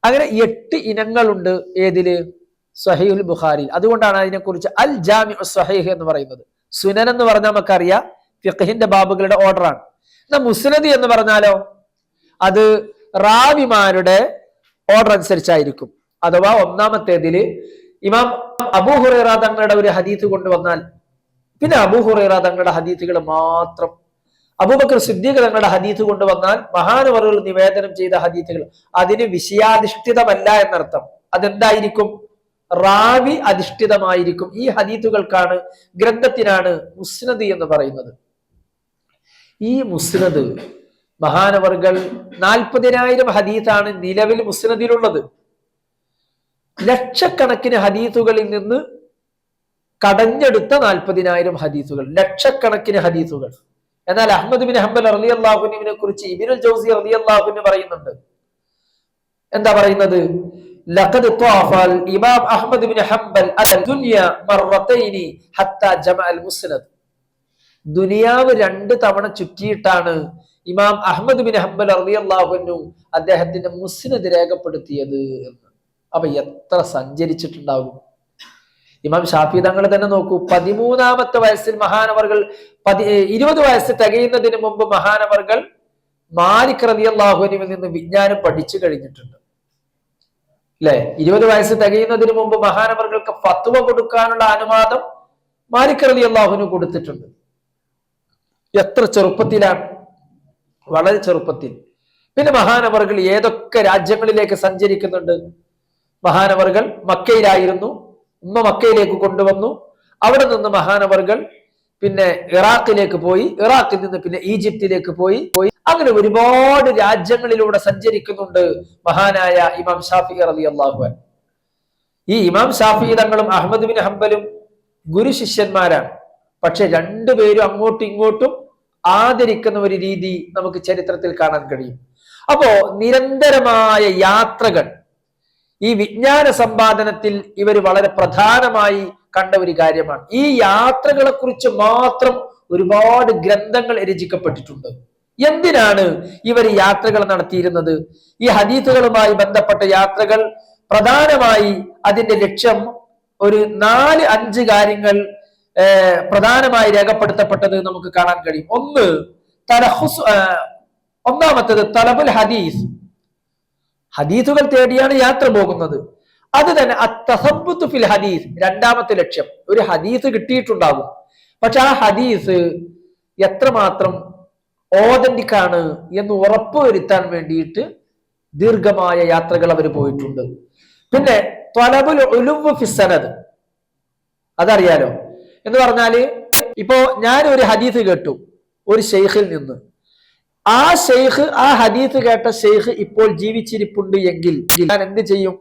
അങ്ങനെ 8 ഇനങ്ങളുണ്ട് ഏതില്? സഹീഹുൽ ബുഖാരി. അതുകൊണ്ടാണ് അതിനെക്കുറിച്ച് അൽ ജാമിഉ സഹീഹ് എന്ന് പറയുന്നത്. സുനൻ എന്ന് പറഞ്ഞാൽ നമുക്കറിയാം ഫിഖ്ഹിന്റെ ബാബുകളുടെ ഓർഡറാണ്. എന്നാൽ മുസ്നദ് എന്ന് പറഞ്ഞാലോ അത് റാവിമാരുടെ ഓർഡർ അനുസരിച്ചായിരിക്കും. അഥവാ ഒന്നാമത്തേതില് ഇമാം അബൂ ഹുറൈറ തങ്ങളുടെ ഒരു ഹദീസ് കൊണ്ടുവന്നാൽ പിന്നെ അബൂ ഹുറൈറ തങ്ങളുടെ ഹദീസുകൾ മാത്രം, അബൂബക്കർ സിദ്ദീഖ് തങ്ങളുടെ ഹദീസ് കൊണ്ടുവന്നാൽ മഹാനവറുകൾ നിവേദനം ചെയ്ത ഹദീസുകൾ, അതിന് വിഷയാധിഷ്ഠിതമല്ല എന്നർത്ഥം. അതെന്തായിരിക്കും? റാവി അധിഷ്ഠിതമായിരിക്കും. ഈ ഹദീസുകൾക്കാണ്, ഗ്രന്ഥത്തിനാണ് മുസ്നദ് എന്ന് പറയുന്നത്. ഈ മുസ്നദ് മഹാനവറുകൾ 40,000 ഹദീസാണ് നിലവിൽ മുസ്നദിലുള്ളത്. ലക്ഷക്കണക്കിന് ഹദീസുകളിൽ നിന്ന് കടഞ്ഞെടുത്ത 40,000 ഹദീസുകൾ, ലക്ഷക്കണക്കിന് ഹദീസുകൾ. എന്നാൽ അഹ്മദ് ബിൻ ഹംബൽ റളിയല്ലാഹു അൻഹുവിനെ കുറിച്ച് ഇബ്നുൽ ജൗസി റളിയല്ലാഹു അൻഹു പറയുന്നുണ്ട്. എന്താ പറയുന്നത്? ലഖദ് ത്വാഫൽ ഇമാം അഹ്മദ് ബിൻ ഹംബൽ അൽ ദുനിയ മർറതൈനി ഹത്താ ജമഅൽ മുസ്നദ്. ദുനിയാവ് 2 തവണ ചുറ്റിയിട്ടാണ് ഇമാം അഹ്മദ് ബിൻ ഹംബൽ റളിയല്ലാഹു അൻഹു അദ്ദേഹത്തിന്റെ മുസ്നദ് രേഖപ്പെടുത്തിയത് എന്ന്. അപ്പൊ എത്ര സഞ്ചരിച്ചിട്ടുണ്ടാകും? ഇമാം ഷാഫി തങ്ങൾ തന്നെ നോക്കൂ, 13ാമത്തെ വയസ്സിൽ മഹാനവർകൾ 20 വയസ്സ് തികയുന്നതിന് മുമ്പ് മഹാനവർകൾ മാലിക് റളിയല്ലാഹു അൻഹുവിൽ നിന്ന് വിജ്ഞാനം പഠിച്ചു കഴിഞ്ഞിട്ടുണ്ട്, അല്ലെ? 20 വയസ്സ് തികയുന്നതിന് മുമ്പ് മഹാനവർകൾക്ക് ഫത്വ കൊടുക്കാനുള്ള അനുവാദം മാലിക് റളിയല്ലാഹു അൻഹു കൊടുത്തിട്ടുണ്ട്. എത്ര ചെറുപ്പത്തിലാണ്, വളരെ ചെറുപ്പത്തിൽ. പിന്നെ മഹാനവറുകൾ ഏതൊക്കെ രാജ്യങ്ങളിലേക്ക് സഞ്ചരിക്കുന്നുണ്ട്. മഹാനവറുകൾ മക്കയിലായിരുന്നു, ഉമ്മ മക്കയിലേക്ക് കൊണ്ടുവന്നു. അവിടെ നിന്ന് മഹാനവറുകൾ പിന്നെ ഇറാഖിലേക്ക് പോയി, ഇറാഖിൽ നിന്ന് പിന്നെ ഈജിപ്തിലേക്ക് പോയി. അങ്ങനെ ഒരുപാട് രാജ്യങ്ങളിലൂടെ സഞ്ചരിക്കുന്നുണ്ട് മഹാനായ ഇമാം ഷാഫിഈ റളിയല്ലാഹു അൻഹു. ഈ ഇമാം ഷാഫിഈ തങ്ങളും അഹ്മദ് ബിൻ ഹംബലും ഗുരു ശിഷ്യന്മാരാണ്. പക്ഷെ രണ്ടുപേരും അങ്ങോട്ടും ഇങ്ങോട്ടും ആദരിക്കുന്ന ഒരു രീതി നമുക്ക് ചരിത്രത്തിൽ കാണാൻ കഴിയും. അപ്പോ നിരന്തരമായ യാത്രകൾ ഈ വിജ്ഞാന സമ്പാദനത്തിൽ ഇവർ വളരെ പ്രധാനമായി കണ്ട ഒരു കാര്യമാണ്. ഈ യാത്രകളെ കുറിച്ച് മാത്രം ഒരുപാട് ഗ്രന്ഥങ്ങൾ രചിക്കപ്പെട്ടിട്ടുണ്ട്. എന്തിനാണ് ഇവർ യാത്രകൾ നടത്തിയിരുന്നത്? ഈ ഹദീസുകളുമായി ബന്ധപ്പെട്ട യാത്രകൾ പ്രധാനമായി അതിന്റെ ലക്ഷ്യം ഒരു 4-5 കാര്യങ്ങൾ പ്രധാനമായി രേഖപ്പെടുത്തപ്പെട്ടത് നമുക്ക് കാണാൻ കഴിയും. ഒന്നാമത്തേത് തലബുൽ ഹദീസ്, ഹദീസുകൾ തേടിയാണ് യാത്ര പോകുന്നത്. അത് തന്നെ അത്തസബ്ബുത്ത് ഫിൽ ഹദീസ്, രണ്ടാമത്തെ ലക്ഷ്യം. ഒരു ഹദീസ് കിട്ടിയിട്ടുണ്ടാകും, പക്ഷെ ആ ഹദീസ് എത്രമാത്രം ഓതന്റിക് ആണ് എന്ന് ഉറപ്പുവരുത്താൻ വേണ്ടിയിട്ട് ദീർഘമായ യാത്രകൾ അവർ പോയിട്ടുണ്ട്. പിന്നെ ത്വലബുൽ ഉലുവ് ഫി സനദ്, അതറിയാലോ. എന്ന് പറഞ്ഞാല് ഇപ്പോ ഞാൻ ഒരു ഹദീസ് കേട്ടു ഒരു ഷെയ്ഖിൽ നിന്ന്. ആ ഷെയ്ഖ്, ആ ഹദീസ് കേട്ട ഷെയ്ഖ് ഇപ്പോൾ ജീവിച്ചിരിപ്പുണ്ട് എങ്കിൽ ഞാൻ എന്ത് ചെയ്യും?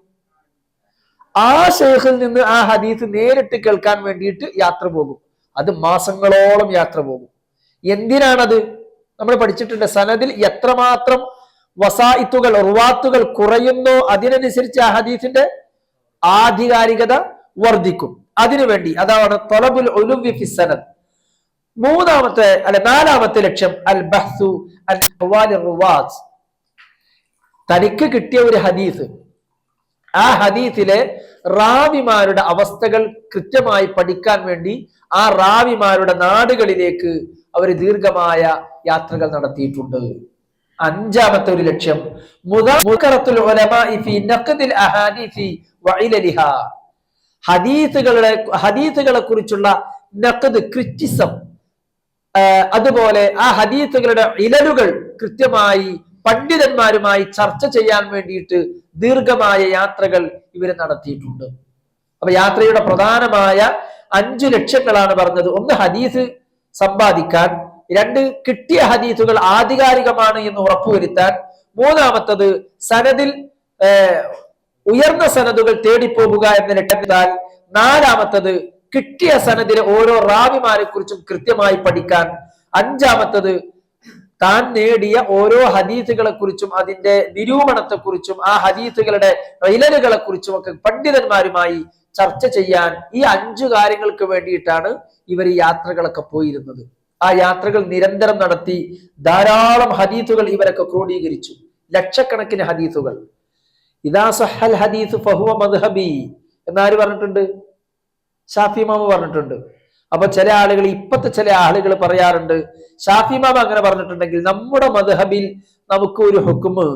ആ ഷെയ്ഖിൽ നിന്ന് ആ ഹദീസ് നേരിട്ട് കേൾക്കാൻ വേണ്ടിയിട്ട് യാത്ര പോകും. അത് മാസങ്ങളോളം യാത്ര പോകും. എന്തിനാണത്? നമ്മൾ പഠിച്ചിട്ടുണ്ട്, സനദിൽ എത്രമാത്രം വസായിത്തുകൾ, റുവാത്തുകൾ കുറയുന്നോ അതിനനുസരിച്ച് ആ ഹദീസിന്റെ ആധികാരികത വർദ്ധിക്കും. അതിനുവേണ്ടി അതാണ് ത്വലബുൽ ഉലുവി ഫി സനദ്. നാലാമത്തെ ലക്ഷ്യം അൽ ബഹ്സു അൻ അഹ്വാലിർ റുവാത്ത്. തനിക്ക് കിട്ടിയ ഒരു ഹദീസ്, ആ ഹദീസിലെ റാവിമാരുടെ അവസ്ഥകൾ കൃത്യമായി പഠിക്കാൻ വേണ്ടി ആ റാവിമാരുടെ നാടുകളിലേക്ക് അവർ ദീർഘമായ യാത്രകൾ നടത്തിയിട്ടുണ്ട്. അഞ്ചാമത്തെ ഒരു ലക്ഷ്യം മുദഖറത്തുൽ ഉലമാഇ ഫീ നഖ്ദിൽ അഹാദീസി വഇലലിഹാ. ഹദീസുകളെ കുറിച്ചുള്ള നഖ്ദ്, ക്രിറ്റിസം, അതുപോലെ ആ ഹദീസുകളുടെ ഇലലുകൾ കൃത്യമായി പണ്ഡിതന്മാരുമായി ചർച്ച ചെയ്യാൻ വേണ്ടിയിട്ട് ദീർഘമായ യാത്രകൾ ഇവർ നടത്തിയിട്ടുണ്ട്. അപ്പൊ യാത്രയുടെ പ്രധാനമായ 5 ലക്ഷ്യങ്ങളാണ് പറഞ്ഞത്. ഒന്ന്, ഹദീസ് സമ്പാദിക്കാൻ. 2, കിട്ടിയ ഹദീസുകൾ ആധികാരികമാണ് എന്ന് ഉറപ്പുവരുത്താൻ. മൂന്നാമത്തത്, സനദിൽ ഉയർന്ന സനദുകൾ തേടിപ്പോകുക എന്ന ലക്ഷ്യത്താൽ. നാലാമത്തത്, കിട്ടിയ സനദിലെ ഓരോ റാവിമാരെ കുറിച്ചും കൃത്യമായി പഠിക്കാൻ. അഞ്ചാമത്തത്, താൻ നേടിയ ഓരോ ഹദീസുകളെ കുറിച്ചും അതിന്റെ നിരൂപണത്തെക്കുറിച്ചും ആ ഹദീസുകളുടെ ഇലലുകളെ കുറിച്ചും ഒക്കെ പണ്ഡിതന്മാരുമായി ചർച്ച ചെയ്യാൻ. ഈ 5 കാര്യങ്ങൾക്ക് വേണ്ടിയിട്ടാണ് ഇവർ ഈ യാത്രകളൊക്കെ പോയിരുന്നത്. ആ യാത്രകൾ നിരന്തരം നടത്തി ധാരാളം ഹദീസുകൾ ഇവരൊക്കെ ക്രോഡീകരിച്ചു, ലക്ഷക്കണക്കിന് ഹദീസുകൾ. ഇദാ സഹൽ ഹദീസ് ഫഹുവ മദ്ഹബി എന്നാര് പറഞ്ഞിട്ടുണ്ട്? ഷാഫി ഇമാം പറഞ്ഞിട്ടുണ്ട്. അപ്പൊ ചില ആളുകൾ, ഇപ്പത്തെ ചില ആളുകൾ പറയാറുണ്ട്, ഷാഫി ഇമാം അങ്ങനെ പറഞ്ഞിട്ടുണ്ടെങ്കിൽ നമ്മുടെ മദ്ഹബിൽ നമുക്ക് ഒരു ഹുക്കുമ്,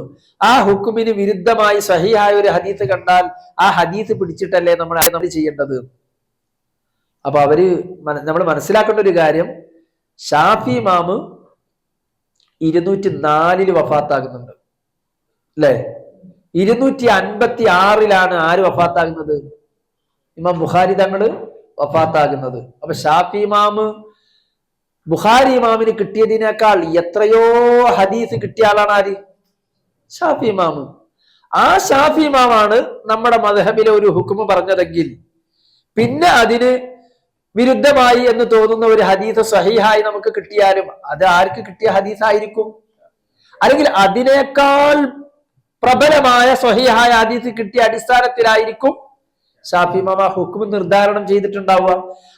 ആ ഹുക്കുമിന് വിരുദ്ധമായി സഹിഹായ ഒരു ഹദീസ് കണ്ടാൽ ആ ഹദീസ് പിടിച്ചിട്ടല്ലേ നമ്മൾ ചെയ്യേണ്ടത്. അപ്പൊ നമ്മൾ മനസ്സിലാക്കേണ്ട ഒരു കാര്യം, ഷാഫി ഇമാം 204 വഫാത്താകുന്നുണ്ട്, അല്ലെ? 256 ആര് വഫാത്താകുന്നത്? ഇമാം ബുഖാരി തങ്ങള് വഫാത്താകുന്നത്. അപ്പൊ ഷാഫി ഇമാം ബുഖാരി ഇമാമിന് കിട്ടിയതിനേക്കാൾ എത്രയോ ഹദീസ് കിട്ടിയ ആളാണ് ആര്? ഷാഫി ഇമാം. ആ ഷാഫി ഇമാമാണ് നമ്മുടെ മദ്ഹബിലെ ഒരു ഹുക്മ പറഞ്ഞതെങ്കിൽ പിന്നെ അതിന് വിരുദ്ധമായി എന്ന് തോന്നുന്ന ഒരു ഹദീസ് സഹീഹായി നമുക്ക് കിട്ടിയാലും അത് ആർക്ക് കിട്ടിയ ഹദീസ് ആയിരിക്കും? അല്ലെങ്കിൽ അതിനേക്കാൾ പ്രബലമായ സഹീഹായ ഹദീസ് കിട്ടിയ അടിസ്ഥാനത്തിലായിരിക്കും ഷാഫി ഇമാം ഹുക്ം നിർദ്ധാരണം ചെയ്തിട്ടുണ്ടാവുക.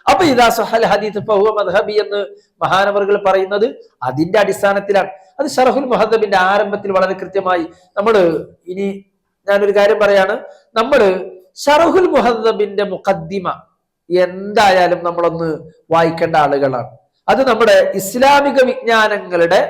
അപ്പൊ ഇദാ സഹൽ ഹദീസ് ഫഹുവ മദ്ഹബി എന്ന് മഹാനവറുകൾ പറയുന്നത് അതിന്റെ അടിസ്ഥാനത്തിലാണ്. അത് ശറഹുൽ മുഹദ്ദബിന്റെ ആരംഭത്തിൽ വളരെ കൃത്യമായി ഇനി ഞാനൊരു കാര്യം പറയാണ്, ശറഹുൽ മുഹദ്ദബിന്റെ മുഖദ്ദിമ എന്തായാലും നമ്മളൊന്ന് വായിക്കേണ്ട ആളുകളാണ്. അത് നമ്മുടെ ഇസ്ലാമിക വിജ്ഞാനങ്ങളുടെ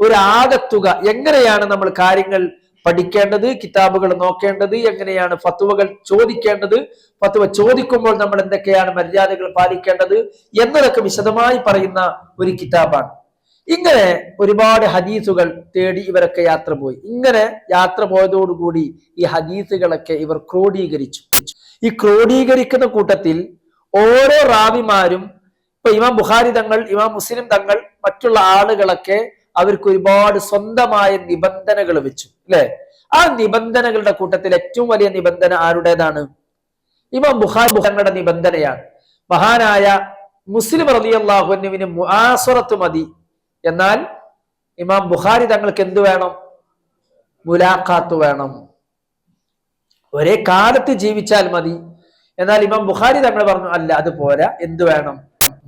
ഒരു ആകത്തുക. എങ്ങനെയാണ് നമ്മൾ കാര്യങ്ങൾ പഠിക്കേണ്ടത്, കിതാബുകൾ നോക്കേണ്ടത്, എങ്ങനെയാണ് ഫത്വകൾ ചോദിക്കേണ്ടത്, ഫത്വ ചോദിക്കുമ്പോൾ നമ്മൾ എന്തൊക്കെയാണ് മര്യാദകൾ പാലിക്കേണ്ടത് എന്നതൊക്കെ വിശദമായി പറയുന്ന ഒരു കിതാബാണ്. ഇങ്ങനെ ഒരുപാട് ഹദീസുകൾ തേടി ഇവരൊക്കെ യാത്ര പോയി. ഇങ്ങനെ യാത്ര പോയതോടുകൂടി ഈ ഹദീസുകളൊക്കെ ഇവർ ക്രോഡീകരിച്ചു. ഈ ക്രോഡീകരിക്കുന്ന കൂട്ടത്തിൽ ഓരോ റാവിമാരും, ഇപ്പൊ ഇമാം ബുഖാരി തങ്ങൾ, ഇമാം മുസ്ലിം തങ്ങൾ, മറ്റുള്ള ആളുകളൊക്കെ അവർക്ക് ഒരുപാട് സ്വന്തമായ നിബന്ധനകൾ വെച്ചു, അല്ലെ? ആ നിബന്ധനകളുടെ കൂട്ടത്തിൽ ഏറ്റവും വലിയ നിബന്ധന ആരുടേതാണ്? ഇമാം ബുഖാരി തങ്ങളുടെ നിബന്ധനയാണ്. മഹാനായ മുസ്ലിം റളിയല്ലാഹു അൻഹുവിന് മുആസറത്ത് മതി, എന്നാൽ ഇമാം ബുഖാരി തങ്ങൾക്ക് എന്ത് വേണം? മുലാഖാത്ത് വേണം. ഒരേ കാലത്ത് ജീവിച്ചാൽ മതി. എന്നാൽ ഇമാം ബുഖാരി തങ്ങൾ പറഞ്ഞു, അല്ല, അത് പോരാ, എന്ത് വേണം?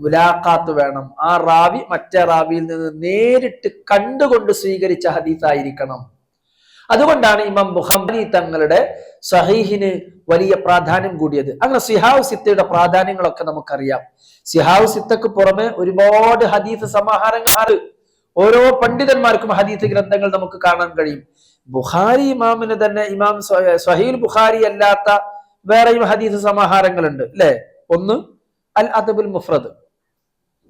മുലാഖാത്ത് വേണം. ആ റാവി മറ്റേ റാവിയിൽ നിന്ന് നേരിട്ട് കണ്ടുകൊണ്ട് സ്വീകരിച്ച ഹദീസായിരിക്കണം. അതുകൊണ്ടാണ് ഇമാം ബുഖാരി തങ്ങളുടെ സഹീഹിന് വലിയ പ്രാധാന്യം കൂടിയത്. അങ്ങനെ സിഹാവ് സിത്തയുടെ പ്രാധാന്യങ്ങളൊക്കെ നമുക്കറിയാം. സിഹാവ് സിത്തക്ക് പുറമെ ഒരുപാട് ഹദീസ് സമാഹാരങ്ങൾ ഓരോ പണ്ഡിതന്മാർക്കും ഹദീസ് ഗ്രന്ഥങ്ങൾ നമുക്ക് കാണാൻ കഴിയും. ബുഖാരി ഇമാമിന് തന്നെ ഇമാം സ്വഹീൽ ബുഖാരി അല്ലാത്ത വേറെയും ഹദീസ് സമാഹാരങ്ങളുണ്ട്, അല്ലെ? ഒന്ന് അൽ അദബുൽ മുഫ്രദ്,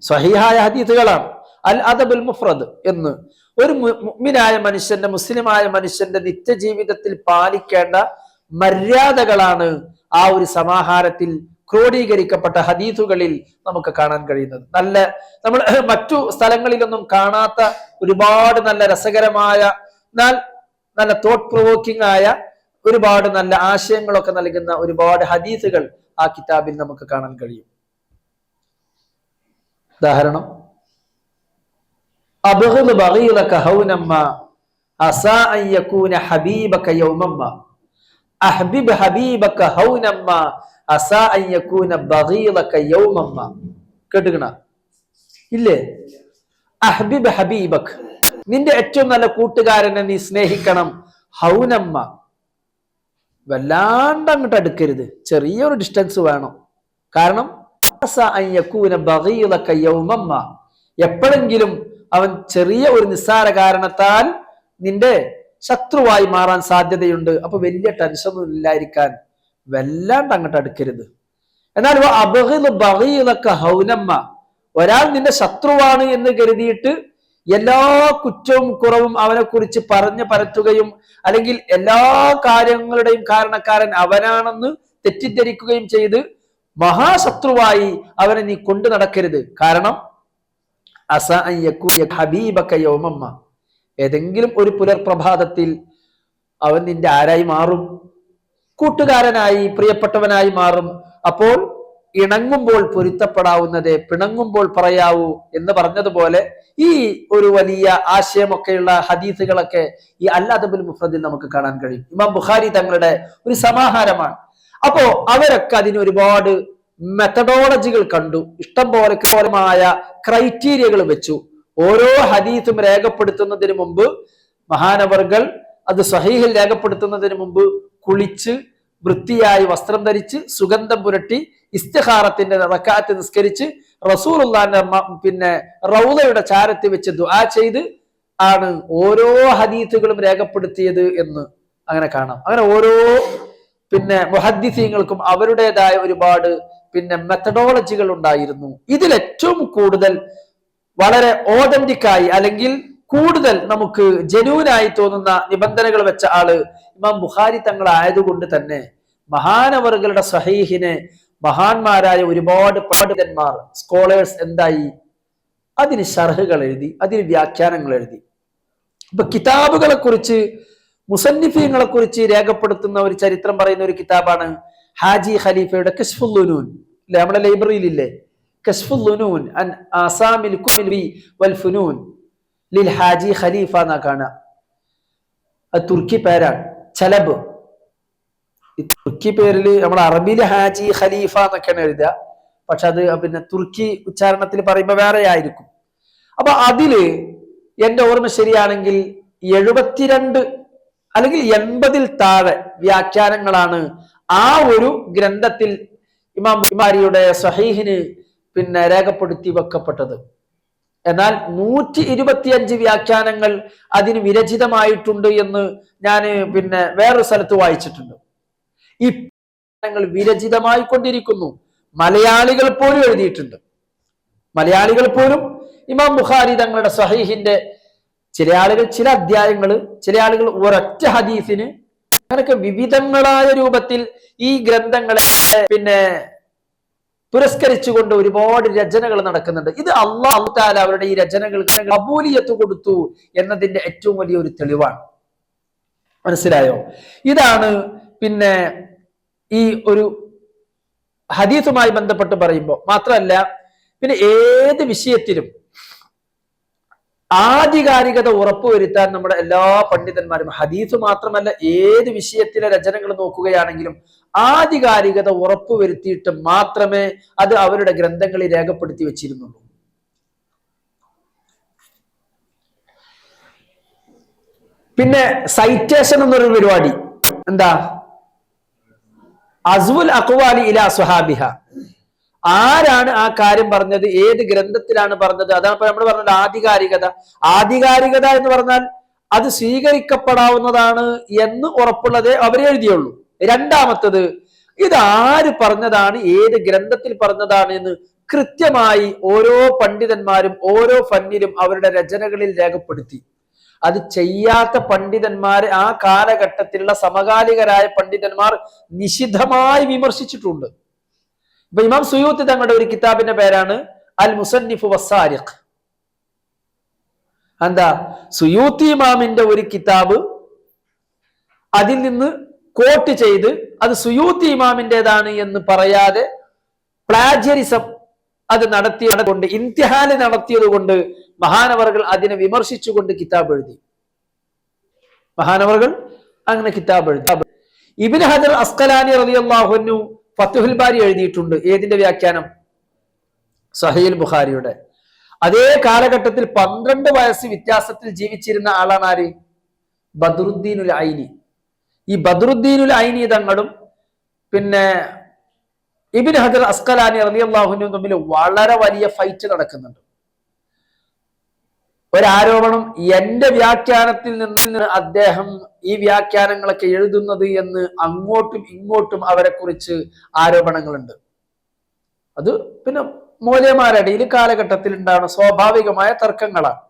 സ്വഹീഹായ ഹദീസുകളാണ്. അൽ അദബുൽ മുഫ്രദ് എന്ന് ഒരു മുഅ്മിനായ മനുഷ്യന്റെ, മുസ്ലിമായ മനുഷ്യന്റെ നിത്യജീവിതത്തിൽ പാലിക്കേണ്ട മര്യാദകളാണ് ആ ഒരു സമാഹാരത്തിൽ ക്രോഡീകരിക്കപ്പെട്ട ഹദീസുകളിൽ നമുക്ക് കാണാൻ കഴിയുന്നത്. നമ്മൾ മറ്റു സ്ഥലങ്ങളിലൊന്നും കാണാത്ത ഒരുപാട് നല്ല രസകരമായ, നല്ല തോട്ട് പ്രൊവോക്കിംഗ് ആയ ഒരുപാട് നല്ല ആശയങ്ങളൊക്കെ നൽകുന്ന ഒരുപാട് ഹദീസുകൾ ആ കിതാബിൽ നമുക്ക് കാണാൻ കഴിയും. ഉദാഹരണം, അബ്ഗിദ് ബഗീലക ഹൗനമ്മ അസാ അൻ യകൂന ഹബീബക യൗമമ്മ അഹ്ബിബ് ഹബീബക ഹൗനമ്മ അസാ അൻ യകൂന ബഗീലക യൗമമ്മ. കേട്ടുകണ ഇല്ലേ? അഹ്ബിബ് ഹബീബക്, നിന്റെ ഏറ്റവും നല്ല കൂട്ടുകാരനെ നീ സ്നേഹിക്കണം. ഹൗനമ്മ, വല്ലാണ്ട് അങ്ങോട്ട് അടുക്കരുത്, ചെറിയൊരു ഡിസ്റ്റൻസ് വേണം. കാരണം അസാ അൻ യകൂന ബഗീലക യൗമമ്മ, എപ്പോഴെങ്കിലും അവൻ ചെറിയ ഒരു നിസ്സാര കാരണത്താൽ നിന്റെ ശത്രുവായി മാറാൻ സാധ്യതയുണ്ട്. അപ്പൊ വലിയ ടെൻഷനൊന്നും ഇല്ലായിരിക്കാൻ വല്ലാണ്ട് അങ്ങോട്ട് അടുക്കരുത്. എന്നാൽ അബ്ഗിദ് ബഗീലക ഹൗനമ്മ, ഒരാൾ നിന്റെ ശത്രുവാണ് എന്ന് കരുതിയിട്ട് എല്ലാ കുറ്റവും കുറവും അവനെ കുറിച്ച് പറഞ്ഞു പരത്തുകയും അല്ലെങ്കിൽ എല്ലാ കാര്യങ്ങളുടെയും കാരണക്കാരൻ അവനാണെന്ന് തെറ്റിദ്ധരിക്കുകയും ചെയ്ത് മഹാശത്രുവായി അവനെ നീ കൊണ്ടു നടക്കരുത്. കാരണം അസാ അൻ യകൂന ഹബീബക യൗമമ്മ, ഏതെങ്കിലും ഒരു പുലർപ്രഭാതത്തിൽ അവൻ നിന്റെ ആരായി മാറും? കൂട്ടുകാരനായി, പ്രിയപ്പെട്ടവനായി മാറും. അപ്പോൾ ഇണങ്ങുമ്പോൾ പൊരുത്തപ്പെടാവുന്നതേ പിണങ്ങുമ്പോൾ പറയാവൂ എന്ന് പറഞ്ഞതുപോലെ ഈ ഒരു വലിയ ആശയമൊക്കെയുള്ള ഹദീസുകളൊക്കെ ഈ അൽ അദബുൽ മുഫ്രദിൽ നമുക്ക് കാണാൻ കഴിയും. ഇമാം ബുഖാരി തങ്ങളുടെ ഒരു സമാഹാരമാണ്. അപ്പോ അവരൊക്കെ അതിന് ഒരുപാട് മെത്തഡോളജികൾ കണ്ടു, ഇഷ്ടം പോലെമായ ക്രൈറ്റീരിയകൾ വെച്ചു. ഓരോ ഹദീസും രേഖപ്പെടുത്തുന്നതിന് മുമ്പ് മഹാനവർകൾ അത് സ്വഹീഹിൽ രേഖപ്പെടുത്തുന്നതിന് മുമ്പ് കുളിച്ച് വൃത്തിയായി വസ്ത്രം ധരിച്ച് സുഗന്ധം പുരട്ടി ഇസ്തിഖാറത്തിന്റെ റക്അത്ത് നിസ്കരിച്ച് റസൂലുള്ളാഹിന്റെ റൗളയുടെ ചാരത്ത് വെച്ച് ദുആ ചെയ്ത് ആണ് ഓരോ ഹദീസുകളും രേഖപ്പെടുത്തിയത് എന്ന് അങ്ങനെ കാണാം. അങ്ങനെ ഓരോ മുഹദ്ദിസീങ്ങൾക്കും അവരുടേതായ ഒരുപാട് മെത്തഡോളജികൾ ഉണ്ടായിരുന്നു. ഇതിൽ ഏറ്റവും കൂടുതൽ വളരെ ഓതന്റിക്കായി അല്ലെങ്കിൽ കൂടുതൽ നമുക്ക് ജെന്യൂനായി തോന്നുന്ന നിബന്ധനകൾ വെച്ച ആള് ഇമാം ബുഖാരി തങ്ങളായതുകൊണ്ട് തന്നെ മഹാനവറുകളുടെ സ്വഹീഹിനെ മഹാന്മാരായ ഒരുപാട് പണ്ഡിതന്മാർ, സ്കോളേഴ്സ് എന്തായി, അതിന് ശർഹുകൾ എഴുതി, അതിന് വ്യാഖ്യാനങ്ങൾ എഴുതി. ഇപ്പൊ കിതാബുകളെ കുറിച്ച്, മുസന്നിഫീങ്ങളെ കുറിച്ച് രേഖപ്പെടുത്തുന്ന ഒരു ചരിത്രം പറയുന്ന ഒരു കിതാബാണ് ഹാജി ഖലീഫയുടെ കശ്ഫുൽ ലുനൂൻ. അല്ലെ, നമ്മുടെ ലൈബ്രറിയിൽ ഇല്ലേ കശ്ഫുൽ ലുനൂൻ അൻ ആസാമിൽ കുതുബി വൽ ഫുനൂൻ ലിൽ ഹാജി ഖലീഫ എന്നാ കാണാ. അത് തുർക്കി പേരാണ്, ചലബ്. ഈ തുർക്കി പേരിൽ നമ്മൾ അറബിയിൽ ഹാജി ഖലീഫ എന്നൊക്കെയാണ് എഴുതുക, പക്ഷെ അത് തുർക്കി ഉച്ചാരണത്തിൽ പറയുമ്പോൾ വേറെ ആയിരിക്കും. അപ്പൊ അതില് എന്റെ ഓർമ്മ ശരിയാണെങ്കിൽ 72 അല്ലെങ്കിൽ 80 താഴെ വ്യാഖ്യാനങ്ങളാണ് ആ ഒരു ഗ്രന്ഥത്തിൽ ഇമാം ബുഖാരിയുടെ സ്വഹീഹിന് രേഖപ്പെടുത്തി വെക്കപ്പെട്ടത്. എന്നാൽ 125 വ്യാഖ്യാനങ്ങൾ അതിന് വിരചിതമായിട്ടുണ്ട് എന്ന് ഞാൻ വേറൊരു സ്ഥലത്ത് വായിച്ചിട്ടുണ്ട്. ഈ വിരചിതമായി കൊണ്ടിരിക്കുന്നു. മലയാളികൾ പോലും എഴുതിയിട്ടുണ്ട്. മലയാളികൾ പോലും ഇമാം ബുഖാരി തങ്ങളുടെ സ്വഹീഹിന്റെ ചില ആളുകൾ ചില അധ്യായങ്ങള്, ചില ആളുകൾ ഒരൊറ്റ ഹദീസിന്, അങ്ങനെയൊക്കെ വിവിധങ്ങളായ രൂപത്തിൽ ഈ ഗ്രന്ഥങ്ങളെ പുരസ്കരിച്ചുകൊണ്ട് ഒരുപാട് രചനകൾ നടക്കുന്നുണ്ട്. ഇത് അല്ലാഹു തആല അവരുടെ ഈ രചനകൾക്ക് ഖബൂലിയത്ത് കൊടുത്തു എന്നതിന്റെ ഏറ്റവും വലിയ ഒരു തെളിവാണ്. മനസ്സിലായോ? ഇതാണ് ഈ ഒരു ഹദീസുമായി ബന്ധപ്പെട്ട് പറയുമ്പോൾ. മാത്രമല്ല ഏത് വിഷയത്തിലും ആധികാരികത ഉറപ്പുവരുത്താൻ നമ്മുടെ എല്ലാ പണ്ഡിതന്മാരും, ഹദീസ് മാത്രമല്ല ഏത് വിഷയത്തിലെ രചനകൾ നോക്കുകയാണെങ്കിലും ആധികാരികത ഉറപ്പുവരുത്തിയിട്ട് മാത്രമേ അത് അവരുടെ ഗ്രന്ഥങ്ങളിൽ രേഖപ്പെടുത്തി വെച്ചിരുന്നുള്ളൂ. സൈറ്റേഷൻ എന്നൊരു പരിപാടി, എന്താ? അസ്വുൽ അഖ്വാലി ഇലാ സ്വഹാബിഹ. ആരാണ് ആ കാര്യം പറഞ്ഞത്, ഏത് ഗ്രന്ഥത്തിലാണ് പറഞ്ഞത്, അതാണ് ഇപ്പൊ നമ്മൾ പറഞ്ഞത് ആധികാരികത. ആധികാരികത എന്ന് പറഞ്ഞാൽ അത് സ്വീകരിക്കപ്പെടാവുന്നതാണ് എന്ന് ഉറപ്പുള്ളതേ അവർ എഴുതിയുള്ളൂ. രണ്ടാമത്തത്, ഇത് ആര് പറഞ്ഞതാണ്, ഏത് ഗ്രന്ഥത്തിൽ പറഞ്ഞതാണ് എന്ന് കൃത്യമായി ഓരോ പണ്ഡിതന്മാരും ഓരോ ഫന്നിലും അവരുടെ രചനകളിൽ രേഖപ്പെടുത്തി. അത് ചെയ്യാത്ത പണ്ഡിതന്മാരെ ആ കാലഘട്ടത്തിലുള്ള സമകാലികരായ പണ്ഡിതന്മാർ നിശിതമായി വിമർശിച്ചിട്ടുണ്ട്. ഇപ്പൊ ഇമാം സുയൂത്തി തങ്ങളുടെ ഒരു കിതാബിന്റെ പേരാണ് അൽ മുസന്നിഫു വസ്സാരിഖ്. എന്താ? സുയൂത്തി ഇമാമിന്റെ ഒരു കിതാബ് അതിൽ നിന്ന് കോട്ട് ചെയ്ത് അത് സുയൂത്തി ഇമാമിൻ്റെതാണ് എന്ന് പറയാതെ പ്ലാജിയറിസം അത് നടത്തിയതുകൊണ്ട്, ഇംതിഹാന് നടത്തിയത് കൊണ്ട് മഹാനവറുകൾ അതിനെ വിമർശിച്ചുകൊണ്ട് കിതാബ് എഴുതി. മഹാനവറുകൾ അങ്ങനെ കിതാബ് എഴുതി. ഇബ്നു ഹജർ അസ്ഖലാനി റളിയല്ലാഹു അൻഹു ഫത്ഹുൽ ബാരി എഴുതിയിട്ടുണ്ട്. ഏതിന്റെ വ്യാഖ്യാനം? സഹീഹുൽ ബുഖാരിയുടെ. അതേ കാലഘട്ടത്തിൽ 12 വയസ്സ് വ്യത്യാസത്തിൽ ജീവിച്ചിരുന്ന ആളാണ് ആര്? ബദ്രുദ്ദീനുൽ ഐനി. ഈ ബദ്രുദ്ദീനുൽ ഐനി തങ്ങളും ഇബ്നു ഹജർ അസ്ഖലാനി റളിയല്ലാഹു അൻഹു തമ്മിൽ വളരെ വലിയ ഫൈറ്റ് നടക്കുന്നുണ്ട്. ഒരാരോപണം, എന്റെ വ്യാഖ്യാനത്തിൽ നിന്ന് അദ്ദേഹം ഈ വ്യാഖ്യാനങ്ങളൊക്കെ എഴുതുന്നത് എന്ന് അങ്ങോട്ടും ഇങ്ങോട്ടും അവരെ കുറിച്ച് ആരോപണങ്ങളുണ്ട്. അത് മൗലവിമാരുടെ ഇടയിൽ കാലഘട്ടത്തിൽ ഉണ്ടാകുന്ന സ്വാഭാവികമായ തർക്കങ്ങളാണ്.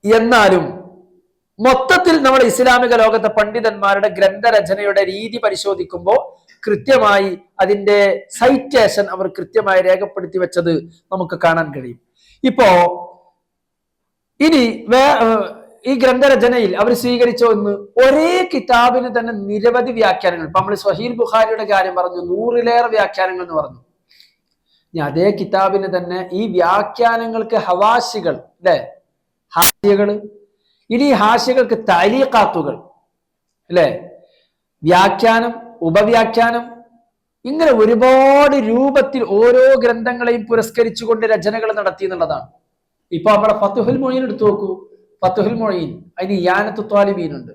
എന്നാലും മൊത്തത്തിൽ നമ്മുടെ ഇസ്ലാമിക ലോകത്തെ പണ്ഡിതന്മാരുടെ ഗ്രന്ഥരചനയുടെ രീതി പരിശോധിക്കുമ്പോൾ കൃത്യമായി അതിന്റെ സൈറ്റേഷൻ അവർ കൃത്യമായി രേഖപ്പെടുത്തി വെച്ചത് നമുക്ക് കാണാൻ കഴിയും. ഇപ്പോ ഇനി ഈ ഗ്രന്ഥരചനയിൽ അവർ സ്വീകരിച്ച ഒന്ന്, ഒരേ കിതാബിന് തന്നെ നിരവധി വ്യാഖ്യാനങ്ങൾ. ഇപ്പൊ നമ്മൾ സ്വഹീഹ് ബുഖാരിയുടെ കാര്യം പറഞ്ഞു, 100-ലേറെ വ്യാഖ്യാനങ്ങൾ എന്ന് പറഞ്ഞു. ഇനി അതേ കിതാബിന് തന്നെ ഈ വ്യാഖ്യാനങ്ങൾക്ക് ഹവാശികൾ, അല്ലെ, ഹാഷിയകള്. ഇനി ഹാഷികൾക്ക് തഅലീഖാത്തുകൾ, അല്ലെ, വ്യാഖ്യാനം, ഉപവ്യാഖ്യാനം, ഇങ്ങനെ ഒരുപാട് രൂപത്തിൽ ഓരോ ഗ്രന്ഥങ്ങളെയും പുരസ്കരിച്ചുകൊണ്ട് രചനകൾ നടത്തി എന്നുള്ളതാണ്. ഇപ്പൊ നമ്മുടെ ഫത്ഹുൽ മുഈൻ എടുത്തു നോക്കൂ. ഫത്ഹുൽ മുഈൻ, അതിന് ഇയാനത്തു ത്വാലിബീൻ ഉണ്ട്,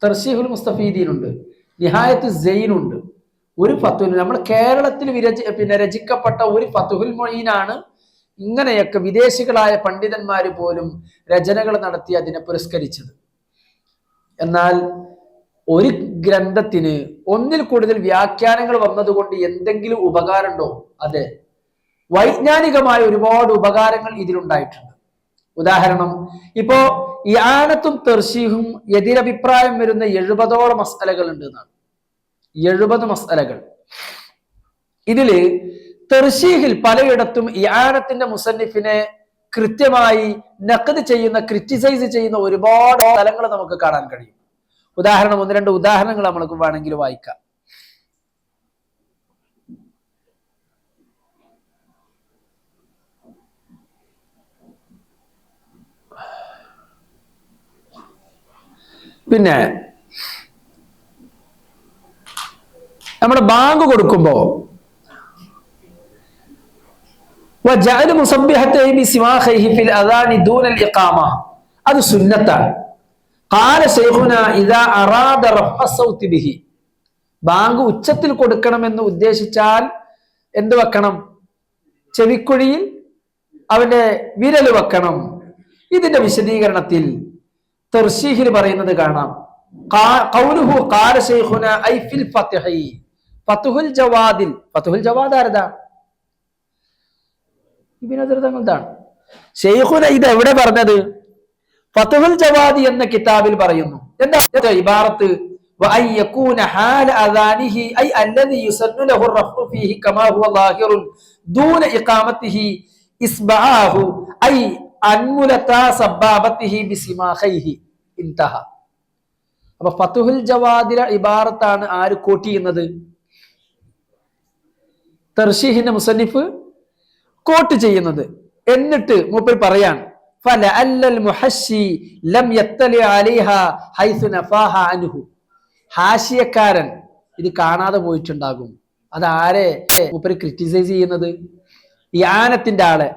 തർശീഹുൽ മുസ്തഫീദീൻ ഉണ്ട്, നിഹായത്തു സൈൻ ഉണ്ട്. ഒരു ഫത്ഹുൽ, നമ്മുടെ കേരളത്തിൽ രചിക്കപ്പെട്ട ഒരു ഫത്ഹുൽ മുഈനാണ് ഇങ്ങനെയൊക്കെ വിദേശികളായ പണ്ഡിതന്മാര് പോലും രചനകൾ നടത്തി അതിനെ പുരസ്കരിച്ചത്. എന്നാൽ ഒരു ഗ്രന്ഥത്തിന് ഒന്നിൽ കൂടുതൽ വ്യാഖ്യാനങ്ങൾ വന്നതുകൊണ്ട് എന്തെങ്കിലും ഉപകാരമുണ്ടോ? അതെ, വൈജ്ഞാനികമായ ഒരുപാട് ഉപകാരങ്ങൾ ഇതിലുണ്ടായിട്ടുണ്ട്. ഉദാഹരണം, ഇപ്പോ ഇആനത്തും തർശീഹും എതിരഭിപ്രായം വരുന്ന 70ഓളം മസ്അലകൾ ഉണ്ട് എന്നാണ്. 70 മസ്അലകൾ. ഇതില് തർശീഹിൽ പലയിടത്തും ഇആനത്തിന്റെ മുസന്നിഫിനെ കൃത്യമായി നഖദ് ചെയ്യുന്ന, ക്രിറ്റിസൈസ് ചെയ്യുന്ന ഒരുപാട് സ്ഥലങ്ങൾ നമുക്ക് കാണാൻ കഴിയും. ഉദാഹരണം, 1-2 ഉദാഹരണങ്ങൾ നമ്മൾക്ക് വേണമെങ്കിൽ വായിക്കാം. നമ്മുടെ ബാങ്ക് കൊടുക്കുമ്പോ അത് സുന്നത്താണ്. ബാങ്ക് ഉച്ചത്തിൽ കൊടുക്കണമെന്ന് ഉദ്ദേശിച്ചാൽ എന്ത് വെക്കണം? ചെവിക്കുഴിയിൽ അവന്റെ വിരൽ വെക്കണം. ഇതിന്റെ വിശദീകരണത്തിൽ തർശീഹിൽ പറയുന്നത് കാണാം. ഖൗലുഹു ഖാല ശൈഖുനാ ഐ ഫിൽ ഫത്ഹി ഫത്ഹുൽ ജവാദിൽ. ഫത്ഹുൽ ജവാദ് ആരതാ? ഇബ്നു ഹജർ തങ്ങളതാണ്. ഷെയ്ഖുന ഇത് എവിടെ പറഞ്ഞത്? ഫത്ഹുൽ ജവാദി എന്ന കിതാബിൽ പറയുന്നു. എന്താ ഇബാറത്ത്? وأن يكون حال أذانه أي الذي يسن له الرفع فيه كما هو ظاهر دون إقامته إصبعاه أي أنملتا سبابته بسماخيه انتهى. അപ്പൊ ഫത്ഹുൽ ജവാദിലെ ഇബാറത്താണ് ആര് കോട്ട് ചെയ്യുന്നത്? തർശീഹിന്റെ മുസന്നിഫ് കോട്ട് ചെയ്യുന്നത്. എന്നിട്ട് മൂപ്പർ പറയാൻ فلعل المحشي لم يطلع عليها حيث نفاها عنه. ഹാഷിയക്കാരൻ ഇത് കാണാതെ പോയിട്ടുണ്ടാകും. അതാരെ മൂപ്പര് ക്രിറ്റിസൈസ് ചെയ്യുന്നത്? യാനത്തിന്റെ ആളെ.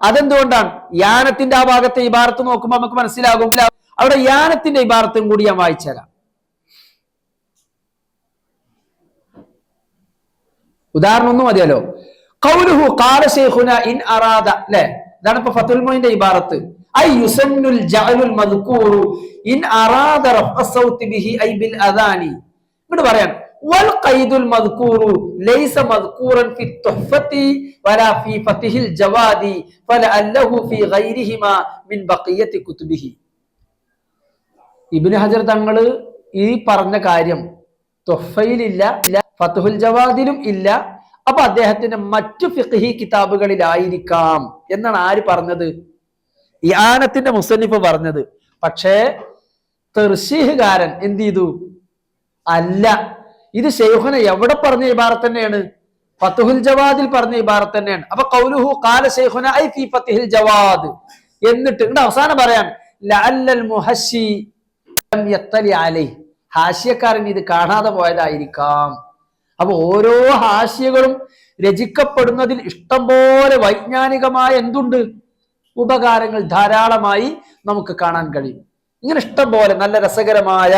അതെന്തുകൊണ്ടാണ് യാനത്തിന്റെ ആ ഭാഗത്തെ ഇബാറത്ത് നോക്കുമ്പോൾ നമുക്ക് മനസ്സിലാകും. അവിടെ യാനത്തിന്റെ ഇബാറത്തും കൂടി ഞാൻ വായിച്ചുതരാം. ഉദാഹരണം ഒന്നും മതിയല്ലോ. ഖൗലുഹു ഖാല ശൈഖുന ഇൻ അറാദ, അല്ലേ? ഇതാണ് ഇപ്പൊ ഫത്ഹുൽ മുഈന്റെ ഇബാറത്ത്. ഐ യുസന്നുൽ ജഅലുൽ മദ്കൂറു ഇൻ അറാദ റഫഅ സൗതി ബിഹി ഐ ബിൽ അദാനി. ഇവിടെ പറയാൻ വൽ ഖൈദുൽ മദ്കൂറു ലൈസ മദ്കൂറൻ ഫി തുഹ്ഫതി വലാ ഫി ഫത്ഹിൽ ജവാദി ഫലഅല്ലഹു ഫി ഗൈരിഹിമാ മിൻ ബഖിയത്തി കുതുബിഹി. ഇബ്നു ഹജർ തങ്ങള് ഈ പറഞ്ഞ കാര്യം തുഹ്ഫയിലില്ല, ഫത്ഹുൽ ജവാദിലും ഇല്ല. അപ്പൊ അദ്ദേഹത്തിന്റെ മറ്റു ഫിഖ്ഹി കിതാബുകളിലായിരിക്കാം എന്നാണ് ആര് പറഞ്ഞത്? ഇആനത്തിന്റെ മുസന്നിഫ് പറഞ്ഞത്. പക്ഷേ തർശീഹുകാരൻ എന്ത് ചെയ്തു? അല്ല, ഇത് ശൈഖുന എവിടെ പറഞ്ഞ ഇബാറത്ത് തന്നെയാണ്, ഫത്ഹുൽ ജവാദിൽ പറഞ്ഞ ഇബാറത്ത് തന്നെയാണ്. അപ്പൊ ഖൗലുഹു ഖാല ശൈഖുന ഐ ഫീ ഫത്ഹിൽ ജവാദ് എന്നിട്ട് ഇവിടെ അവസാനം പറയാൻ ലഅല്ലൽ മുഹസ്സി ലം യത്തലി അലൈഹി, ഹാഷിയക്കാരൻ ഇത് കാണാതെ പോയതായിരിക്കാം. അപ്പൊ ഓരോ ഹാഷിയകളും രചിക്കപ്പെടുന്നതിൽ ഇഷ്ടം പോലെ വൈജ്ഞാനികമായ എന്തുണ്ട്? ഉപകാരങ്ങൾ ധാരാളമായി നമുക്ക് കാണാൻ കഴിയും. ഇങ്ങനെ ഇഷ്ടം പോലെ നല്ല രസകരമായ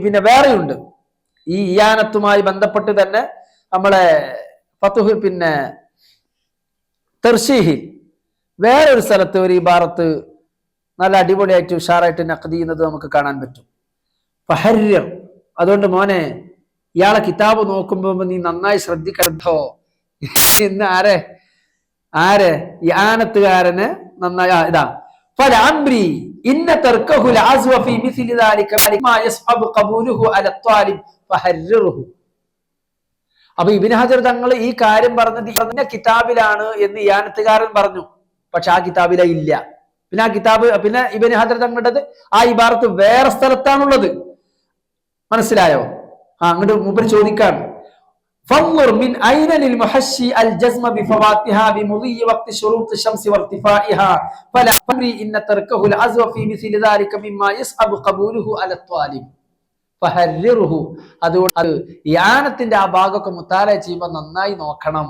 പിന്നെ വേറെയുണ്ട്. ഈ ഇയാനത്തുമായി ബന്ധപ്പെട്ട് തന്നെ നമ്മളെ ഫത്ഹു പിന്നെ തർശീഹിൽ വേറൊരു സ്ഥലത്ത് ഒരു ഇബാറത്ത് നല്ല അടിപൊളിയായിട്ട് ഉഷാറായിട്ട് നഖ്ദ് ചെയ്യുന്നത് നമുക്ക് കാണാൻ പറ്റും. ഫഹർർ, അതുകൊണ്ട് മോനെ ഇയാളെ കിതാബ് നോക്കുമ്പോ നീ നന്നായി ശ്രദ്ധിക്കട്ടോ എന്ന് ആരെ യാനത്തുകാരന് നന്നായി ഇതാ ഫലഅംരി ഇന്ന തർക്കഹു ലഅസ്വ ഫീ മിസ്ലി ദാലിക മാ യസ്അബു ഖബൂലുഹു അല ത്വാലിബ് ഫഹർറുഹു. അപ്പൊ ഇബ്നു ഹജർ തങ്ങൾ ഈ കാര്യം പറഞ്ഞത് ഇന്ന കിതാബിലാണ് എന്ന് യാനത്തുകാരൻ പറഞ്ഞു. പക്ഷെ ആ കിതാബില ഇല്ല. പിന്നെ ആ കിതാബ് പിന്നെ ഇബ്നു ഹജർ തങ്ങളുടേത് ആ ഇബാറത്ത് വേറെ സ്ഥലത്താണുള്ളത്. മനസ്സിലായോ? അങ്ങോട്ട് മൂപ്പര് ചോദിക്കാണ് فانظر من أين للمحشي الجزم بفواتها بمضي وقت شروط الشمس وارتفاعها فلا أمري إن تركه العزو في مثل ذلك مما يصعب قبوله على الطالب فحرره. അതുകൊണ്ട് യാനത്തിന്റെ ആ ഭാഗമൊക്കെ മുത്താല ചെയ്യുമ്പോൾ നന്നായി നോക്കണം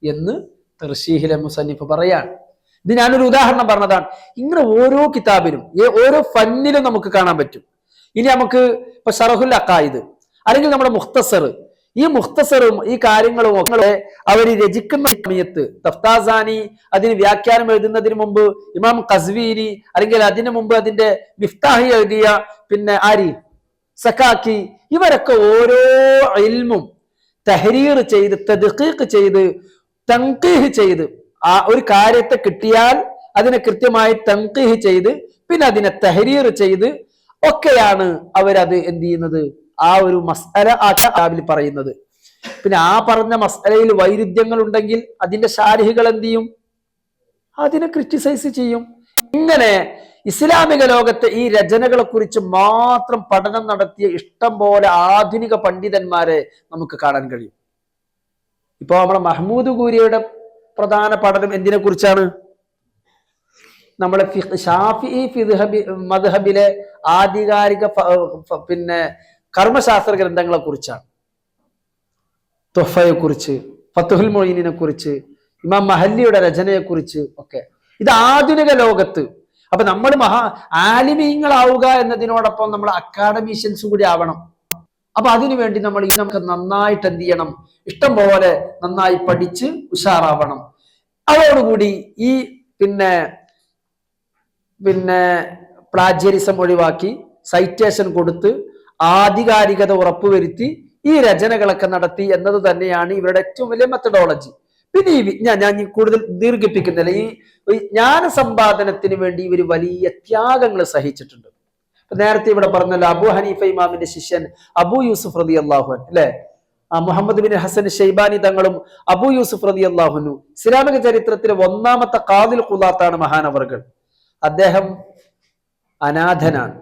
എന്ന് തർശീഹിലെ മുസന്നിഫ് പറയാണ്. ഇത് ഞാനൊരു ഉദാഹരണം പറഞ്ഞതാണ്. ഇങ്ങനെ ഓരോ കിതാബിലും ഓരോ ഫന്നിലും നമുക്ക് കാണാൻ പറ്റും. ഇനി നമുക്ക് ഇപ്പൊ ശറഹുൽ അഖായിദ് അല്ലെങ്കിൽ നമ്മുടെ മുഖ്തസർ, ഈ മുഖ്തസറും ഈ കാര്യങ്ങളും ഒക്കെ അവർ രചിക്കുന്ന സമയത്ത് തഫ്താസാനി അതിന് വ്യാഖ്യാനം എഴുതുന്നതിന് മുമ്പ് ഇമാം ഖസ്വീനി അല്ലെങ്കിൽ അതിനു മുമ്പ് അതിന്റെ മിഫ്താഹി എഴുതിയ പിന്നെ ആരി സക്കാക്കി, ഇവരൊക്കെ ഓരോ ഇൽമും തഹരീർ ചെയ്ത് തദ്ഖീഖ് ചെയ്ത് തൻഖീഹ് ചെയ്ത് ആ ഒരു കാര്യത്തെ കിട്ടിയാൽ അതിനെ കൃത്യമായി തൻഖീഹ് ചെയ്ത് പിന്നെ അതിനെ തഹരീർ ചെയ്ത് ഒക്കെയാണ് അവരത് എന്ത് ചെയ്യുന്നത്, ആ ഒരു മസ്അല ആ കിതാബിൽ പറയുന്നത്. പിന്നെ ആ പറഞ്ഞ മസ്അലയിൽ വൈരുദ്ധ്യങ്ങൾ ഉണ്ടെങ്കിൽ അതിന്റെ ശാരിഹികൾ എന്ത് ചെയ്യും? അതിനെ ക്രിറ്റിസൈസ് ചെയ്യും. ഇങ്ങനെ ഇസ്ലാമിക ലോകത്തെ ഈ രചനകളെ കുറിച്ച് മാത്രം പഠനം നടത്തിയ ഇഷ്ടം പോലെ ആധുനിക പണ്ഡിതന്മാരെ നമുക്ക് കാണാൻ കഴിയും. ഇപ്പൊ നമ്മുടെ മഹ്മൂദ് ഗൂരിയുടെ പ്രധാന പഠനം എന്തിനെ കുറിച്ചാണ്? നമ്മളെ ഷാഫിഈ മദ്ഹബിലെ ആധികാരിക പിന്നെ കർമ്മശാസ്ത്ര ഗ്രന്ഥങ്ങളെ കുറിച്ചാണ്. തുഹ്ഫയെ കുറിച്ച്, ഫത്ഹുൽ മുഈനിനെ കുറിച്ച്, ഇമാം മഹല്ലിയുടെ രചനയെ കുറിച്ച് ഒക്കെ. ഇത് ആധുനിക ലോകത്ത്. അപ്പൊ നമ്മൾ ആലിമീങ്ങളാവുക എന്നതിനോടൊപ്പം നമ്മൾ അക്കാഡമീഷ്യൻസ് കൂടി ആവണം. അപ്പൊ അതിനുവേണ്ടി നമ്മൾ നമുക്ക് നന്നായിട്ട് എന്ത് ചെയ്യണം? ഇഷ്ടം പോലെ നന്നായി പഠിച്ച് ഉഷാറാവണം. അതോടുകൂടി ഈ പിന്നെ പ്ലാജിയറിസം ഒഴിവാക്കി സൈറ്റേഷൻ കൊടുത്ത് ആധികാരികത ഉറപ്പുവരുത്തി ഈ രചനകളൊക്കെ നടത്തി എന്നത് തന്നെയാണ് ഇവരുടെ ഏറ്റവും വലിയ മെത്തഡോളജി. പിന്നെ ഈ ഞാൻ കൂടുതൽ ദീർഘിപ്പിക്കുന്നില്ല. ഈ ജ്ഞാന സമ്പാദനത്തിന് വേണ്ടി ഇവർ വലിയ ത്യാഗങ്ങൾ സഹിച്ചിട്ടുണ്ട്. നേരത്തെ ഇവിടെ പറഞ്ഞല്ലോ, അബു ഹനീഫ ഇമാമിന്റെ ശിഷ്യൻ അബു യൂസുഫ് റളിയല്ലാഹു അൻഹു അല്ലെ, മുഹമ്മദ് ബിൻ ഹസൻ ഷെയ്ബാനി തങ്ങളും അബു യൂസുഫ് റളിയല്ലാഹു അൻഹു ഇസ്ലാമിക ചരിത്രത്തിലെ ഒന്നാമത്തെ ഖാദിൽ ഖുലാത്താണ് മഹാനവർകൾ. അദ്ദേഹം അനാഥനാണ്.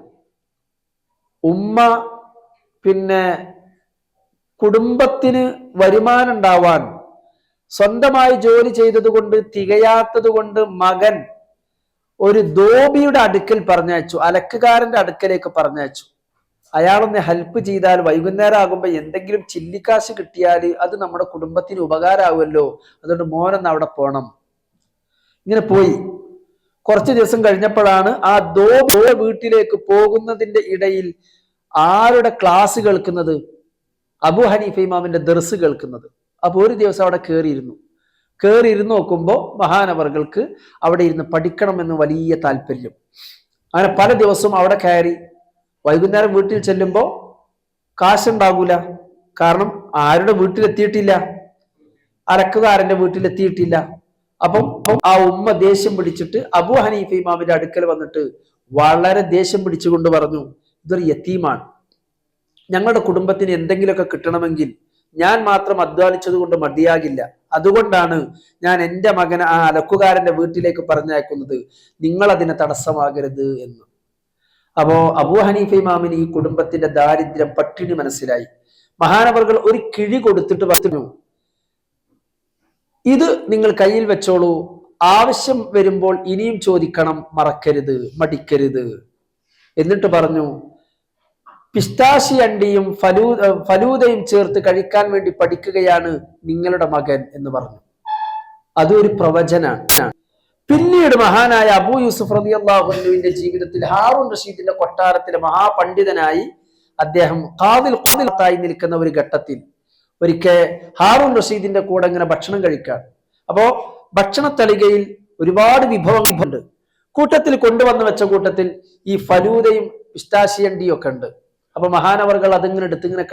ഉമ്മ പിന്നെ കുടുംബത്തിന് വരുമാനം ഉണ്ടാവാൻ സ്വന്തമായി ജോലി ചെയ്തത് കൊണ്ട് തികയാത്തത് കൊണ്ട് മകൻ ഒരു ധോബിയുടെ അടുക്കൽ പറഞ്ഞയച്ചു, അലക്കുകാരന്റെ അടുക്കലേക്ക് പറഞ്ഞയച്ചു. അയാളൊന്ന് ഹെൽപ്പ് ചെയ്താൽ വൈകുന്നേരം ആകുമ്പോ എന്തെങ്കിലും ചില്ലിക്കാശ് കിട്ടിയാൽ അത് നമ്മുടെ കുടുംബത്തിന് ഉപകാരമാവുമല്ലോ, അതുകൊണ്ട് മോനൊന്ന് അവിടെ പോണം. ഇങ്ങനെ പോയി. കുറച്ച് ദിവസം കഴിഞ്ഞപ്പോഴാണ് ആ ധോബി വീട്ടിലേക്ക് പോകുന്നതിന്റെ ഇടയിൽ ആരുടെ ക്ലാസ് കേൾക്കുന്നത്? അബു ഹനീഫ ഇമാമിന്റെ ദർസ് കേൾക്കുന്നത്. അപ്പൊ ഒരു ദിവസം അവിടെ കയറിയിരുന്ന് നോക്കുമ്പോൾ മഹാനവർകൾക്ക് അവിടെ ഇരുന്ന് പഠിക്കണമെന്ന് വലിയ താല്പര്യം. അങ്ങനെ പല ദിവസവും അവിടെ കയറി. വൈകുന്നേരം വീട്ടിൽ ചെല്ലുമ്പോൾ കാശുണ്ടാകൂല. കാരണം ആരുടെ വീട്ടിലെത്തിയിട്ടില്ല, അലക്കുകാരന്റെ വീട്ടിലെത്തിയിട്ടില്ല. അപ്പം ആ ഉമ്മ ദേഷ്യം പിടിച്ചിട്ട് അബു ഹനീഫ ഇമാമിന്റെ അടുക്കൽ വന്നിട്ട് വളരെ ദേഷ്യം പിടിച്ചുകൊണ്ട് പറഞ്ഞു, ഇതൊരു യതീമാണ്, ഞങ്ങളുടെ കുടുംബത്തിന് എന്തെങ്കിലുമൊക്കെ കിട്ടണമെങ്കിൽ ഞാൻ മാത്രം അധ്വാനിച്ചത് കൊണ്ട് മതിയാകില്ല. അതുകൊണ്ടാണ് ഞാൻ എൻ്റെ മകനെ ആ അലക്കുകാരന്റെ വീട്ടിലേക്ക് പറഞ്ഞയക്കുന്നത്. നിങ്ങൾ അതിനെ തടസ്സമാകരുത് എന്ന്. അപ്പോ അബൂ ഹനീഫ ഇമാമിന് ഈ കുടുംബത്തിന്റെ ദാരിദ്ര്യം, പട്ടിണി മനസ്സിലായി. മഹാനവർകൾ ഒരു കിഴി കൊടുത്തിട്ട് പറഞ്ഞു, ഇത് നിങ്ങൾ കയ്യിൽ വെച്ചോളൂ, ആവശ്യം വരുമ്പോൾ ഇനിയും ചോദിക്കണം, മറക്കരുത്, മടിക്കരുത്. എന്നിട്ട് പറഞ്ഞു, പിസ്താശി അണ്ടിയും ഫലൂദയും ചേർത്ത് കഴിക്കാൻ വേണ്ടി പഠിക്കുകയാണ് നിങ്ങളുടെ മകൻ എന്ന് പറഞ്ഞു. അതൊരു പ്രവചനാണ്. പിന്നീട് മഹാനായ അബൂ യൂസുഫ് റളിയല്ലാഹു അൻഹുവിന്റെ ജീവിതത്തിൽ ഹാറൂൻ റഷീദിന്റെ കൊട്ടാരത്തിലെ മഹാപണ്ഡിതനായി അദ്ദേഹം ഖാദിൽ നിൽക്കുന്ന ഒരു ഘട്ടത്തിൽ ഒരിക്കൽ ഹാറൂൻ റഷീദിന്റെ കൂടെ ഇങ്ങനെ ഭക്ഷണം കഴിക്കാൻ. അപ്പോ ഭക്ഷണ തളികയിൽ ഒരുപാട് വിഭവങ്ങളുണ്ട്. കൂട്ടത്തിൽ കൊണ്ടുവന്ന് വെച്ച കൂട്ടത്തിൽ ഈ ഫലൂദയും പിസ്താശിയണ്ടിയും ഒക്കെ ഉണ്ട്. അപ്പൊ മഹാനവർകൾ അതിങ്ങനെ എടുത്ത് ഇങ്ങനെ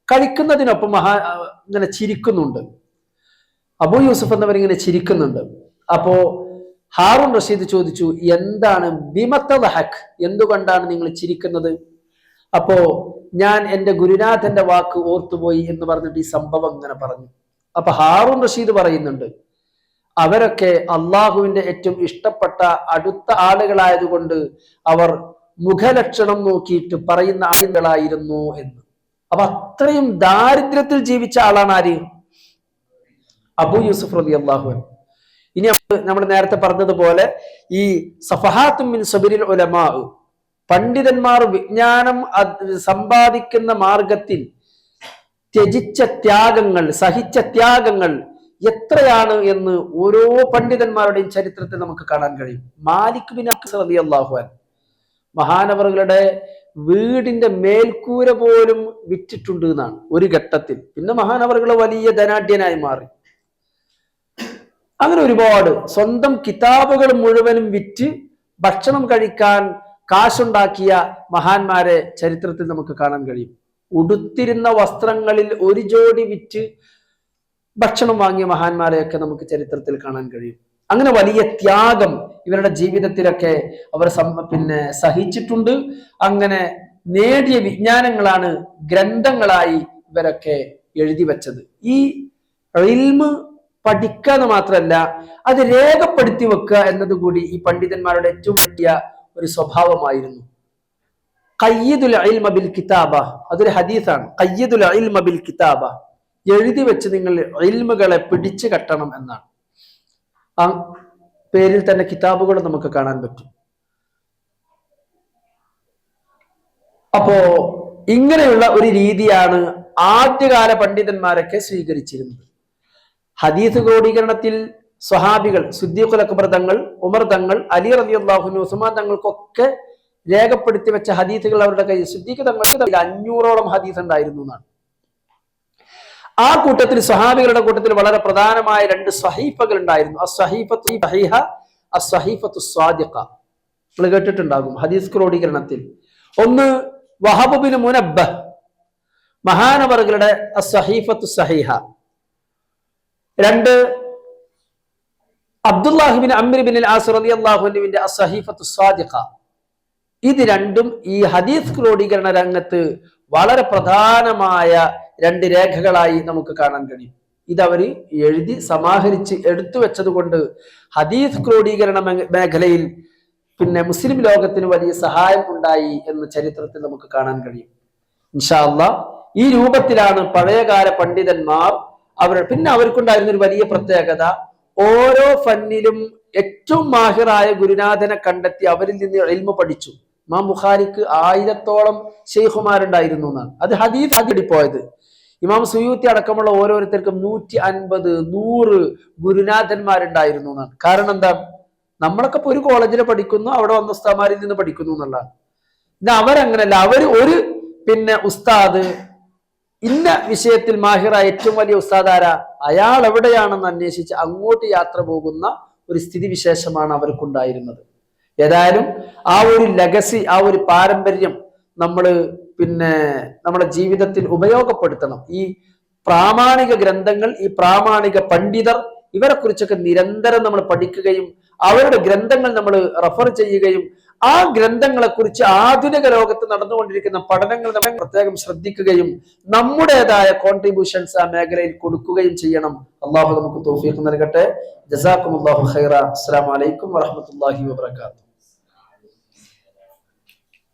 കഴിക്കുന്നതിനൊപ്പം ഇങ്ങനെ ചിരിക്കുന്നുണ്ട്. അബൂ യൂസുഫ് എന്നവരിങ്ങനെ ചിരിക്കുന്നുണ്ട്. അപ്പോ ഹാറൂൻ റഷീദ് ചോദിച്ചു, എന്താണ് ബിമത്തദഹക്, എന്തുകൊണ്ടാണ് നിങ്ങൾ ചിരിക്കുന്നത്? അപ്പോ ഞാൻ എൻ്റെ ഗുരുനാഥന്റെ വാക്ക് ഓർത്തുപോയി എന്ന് പറഞ്ഞിട്ട് ഈ സംഭവം ഇങ്ങനെ പറഞ്ഞു. അപ്പൊ ഹാറൂൻ റഷീദ് പറയുന്നുണ്ട്, അവരൊക്കെ അള്ളാഹുവിന്റെ ഏറ്റവും ഇഷ്ടപ്പെട്ട അടുത്ത ആളുകളായതുകൊണ്ട് അവർ മുഖലക്ഷണം നോക്കിയിട്ട് പറയുന്ന ആളുകളായിരുന്നു എന്ന്. അപ്പൊ അത്രയും ദാരിദ്ര്യത്തിൽ ജീവിച്ച ആളാണ് ആര്? അബൂ യൂസുഫ് റളിയല്ലാഹു അൻഹു. ഇനി നമ്മൾ നേരത്തെ പറഞ്ഞതുപോലെ ഈ സഫഹാത്തും മിൻ സബരിൽ ഉലമാ, പണ്ഡിതന്മാർ വിജ്ഞാനം സമ്പാദിക്കുന്ന മാർഗത്തിൽ ത്യജിച്ച ത്യാഗങ്ങൾ, സഹിച്ച ത്യാഗങ്ങൾ എത്രയാണ് എന്ന് ഓരോ പണ്ഡിതന്മാരുടെയും ചരിത്രത്തിൽ നമുക്ക് കാണാൻ കഴിയും. മാലിക് ബിൻ അനസ് റളിയല്ലാഹു അൻഹു മഹാനവറുകളുടെ വീടിന്റെ മേൽക്കൂര പോലും വിറ്റിട്ടുണ്ട് എന്നാണ് ഒരു ഘട്ടത്തിൽ. പിന്നെ മഹാനവറുകൾ വലിയ ധനാഢ്യനായി മാറി. അങ്ങനെ ഒരുപാട് സ്വന്തം കിതാബുകൾ മുഴുവനും വിറ്റ് ഭക്ഷണം കഴിക്കാൻ കാശുണ്ടാക്കിയ മഹാന്മാരെ ചരിത്രത്തിൽ നമുക്ക് കാണാൻ കഴിയും. ഉടുത്തിരുന്ന വസ്ത്രങ്ങളിൽ ഒരു ജോഡി വിറ്റ് ഭക്ഷണം വാങ്ങിയ മഹാന്മാരെയൊക്കെ നമുക്ക് ചരിത്രത്തിൽ കാണാൻ കഴിയും. അങ്ങനെ വലിയ ത്യാഗം ഇവരുടെ ജീവിതത്തിലൊക്കെ അവർ സഹിച്ചിട്ടുണ്ട്. അങ്ങനെ നേടിയ വിജ്ഞാനങ്ങളാണ് ഗ്രന്ഥങ്ങളായി ഇവരൊക്കെ എഴുതി വെച്ചത്. ഈ ഇൽമ് പഠിക്കുക എന്ന് മാത്രമല്ല, അത് രേഖപ്പെടുത്തി വെക്കുക എന്നതുകൂടി ഈ പണ്ഡിതന്മാരുടെ ഏറ്റവും വലിയ ഒരു സ്വഭാവമായിരുന്നു. ഖയ്യിദുൽ ഇൽമ ബിൽ കിതാബ, അതൊരു ഹദീസാണ്. ഖയ്യിദുൽ ഇൽമ ബിൽ കിതാബ, എഴുതി വെച്ച് നിങ്ങൾ ഇൽമുകളെ പിടിച്ചു കെട്ടണം എന്നാണ്. ആ പേരിൽ തന്നെ കിതാബുകൾ നമുക്ക് കാണാൻ പറ്റും. അപ്പോ ഇങ്ങനെയുള്ള ഒരു രീതിയാണ് ആദ്യകാല പണ്ഡിതന്മാരൊക്കെ സ്വീകരിച്ചിരുന്നത്. ഹദീസ് ക്രോഡീകരണത്തിൽ സ്വഹാബികൾ, സിദ്ദീഖുൽ അക്ബർ തങ്ങൾ, ഉമർ തങ്ങൾ, അലി റളിയല്ലാഹു അൻഹു, ഉസ്മാൻ തങ്ങൾക്കൊക്കെ രേഖപ്പെടുത്തി വെച്ച ഹദീസുകൾ അവരുടെ കയ്യിൽ, സിദ്ദീഖ് തങ്ങൾക്ക് 500ഓളം ഹദീസ് ഉണ്ടായിരുന്നു എന്നാണ്. ആ കൂട്ടത്തിൽ സ്വഹാബികളുടെ കൂട്ടത്തിൽ വളരെ പ്രധാനമായ 2 സ്വഹീഫകൾ ഉണ്ടായിരുന്നു. അസ്വഹീഫത്തു സഹീഹ, അസ്വഹീഫത്തു സ്വാദിഖ. നിങ്ങൾ കേട്ടിട്ടുണ്ടാകും ഹദീസ് ക്രോഡീകരണത്തിൽ. ഒന്ന് വഹബ് ബിൻ മുനബ്ബഹ് മഹാനവറുകളുടെ അസ്വഹീഫത്തു സഹീഹ, രണ്ട്, അബ്ദുല്ലാഹിബിൻ അംർ ബിൻ അൽ-ആസ് റളിയല്ലാഹു അൻഹുവിന്റെ അസ്സഹീഫത്തു സ്വാദിഖ. ഇത് രണ്ടും ഈ ഹദീസ് ക്രോഡീകരണ രംഗത്ത് വളരെ പ്രധാനമായ രണ്ട് രേഖകളായി നമുക്ക് കാണാൻ കഴിയും. ഇതവര് എഴുതി സമാഹരിച്ച് എടുത്തു വെച്ചത് കൊണ്ട് ഹദീസ് ക്രോഡീകരണ മേഖലയിൽ പിന്നെ മുസ്ലിം ലോകത്തിന് വലിയ സഹായം ഉണ്ടായി എന്ന് ചരിത്രത്തിൽ നമുക്ക് കാണാൻ കഴിയും. ഇൻഷാ അല്ലാഹ് ഈ രൂപത്തിലാണ് പഴയകാല പണ്ഡിതന്മാർ പിന്നെ അവർക്കുണ്ടായിരുന്ന ഒരു വലിയ പ്രത്യേകത, ഓരോ ഫന്നിലും ഏറ്റവും മാഹിറായ ഗുരുനാഥനെ കണ്ടെത്തി അവരിൽ നിന്ന് ഇൽമു പഠിച്ചു. ഇമാം ബുഖാരിക്ക് 1000-ഓളം ശൈഖുമാരുണ്ടായിരുന്നു എന്നാണ്. അത് ഹദീസ് അടിപ്പോയത്. ഇമാം സുയൂത്തി അടക്കമുള്ള ഓരോരുത്തർക്കും 150, 100 ഗുരുനാഥന്മാരുണ്ടായിരുന്നു എന്നാണ്. കാരണം എന്താ, നമ്മളൊക്കെ ഇപ്പൊ ഒരു കോളേജിൽ പഠിക്കുന്നു, അവിടെ വന്ന ഉസ്താദുമാരിൽ നിന്ന് പഠിക്കുന്നു എന്നുള്ളതാണ്. ഇത് അവരങ്ങനല്ല. ഒരു ഉസ്താദ് ഇന്ന വിഷയത്തിൽ മാഹിറായ ഏറ്റവും വലിയ ഉസ്താദ് ആരാ, അയാൾ എവിടെയാണെന്ന് അന്വേഷിച്ച് അങ്ങോട്ട് യാത്ര പോകുന്ന ഒരു സ്ഥിതി വിശേഷമാണ് അവർക്കുണ്ടായിരുന്നത്. ഏതായാലും ആ ഒരു ലെഗസി, ആ ഒരു പാരമ്പര്യം നമ്മൾ നമ്മുടെ ജീവിതത്തിൽ ഉപയോഗപ്പെടുത്തണം. ഈ പ്രാമാണിക ഗ്രന്ഥങ്ങൾ, ഈ പ്രാമാണിക പണ്ഡിതർ, ഇവരെ കുറിച്ചൊക്കെ നിരന്തരം നമ്മൾ പഠിക്കുകയും അവരുടെ ഗ്രന്ഥങ്ങൾ നമ്മൾ റെഫർ ചെയ്യുകയും ആ ഗ്രന്ഥങ്ങളെ കുറിച്ച് ആധുനിക ലോകത്ത് നടന്നുകൊണ്ടിരിക്കുന്ന പഠനങ്ങൾ നമ്മൾ പ്രത്യേകം ശ്രദ്ധിക്കുകയും നമ്മുടേതായ കോൺട്രിബ്യൂഷൻസ് ആ മേഖലയിൽ കൊടുക്കുകയും ചെയ്യണം. അള്ളാഹു നമുക്ക് തൗഫീഖ് നൽകട്ടെ. ജസാക്കുമുല്ലാഹു ഖൈറ. അസ്സലാമു അലൈക്കും വറഹ്മത്തുള്ളാഹി വബറകാതുഹു.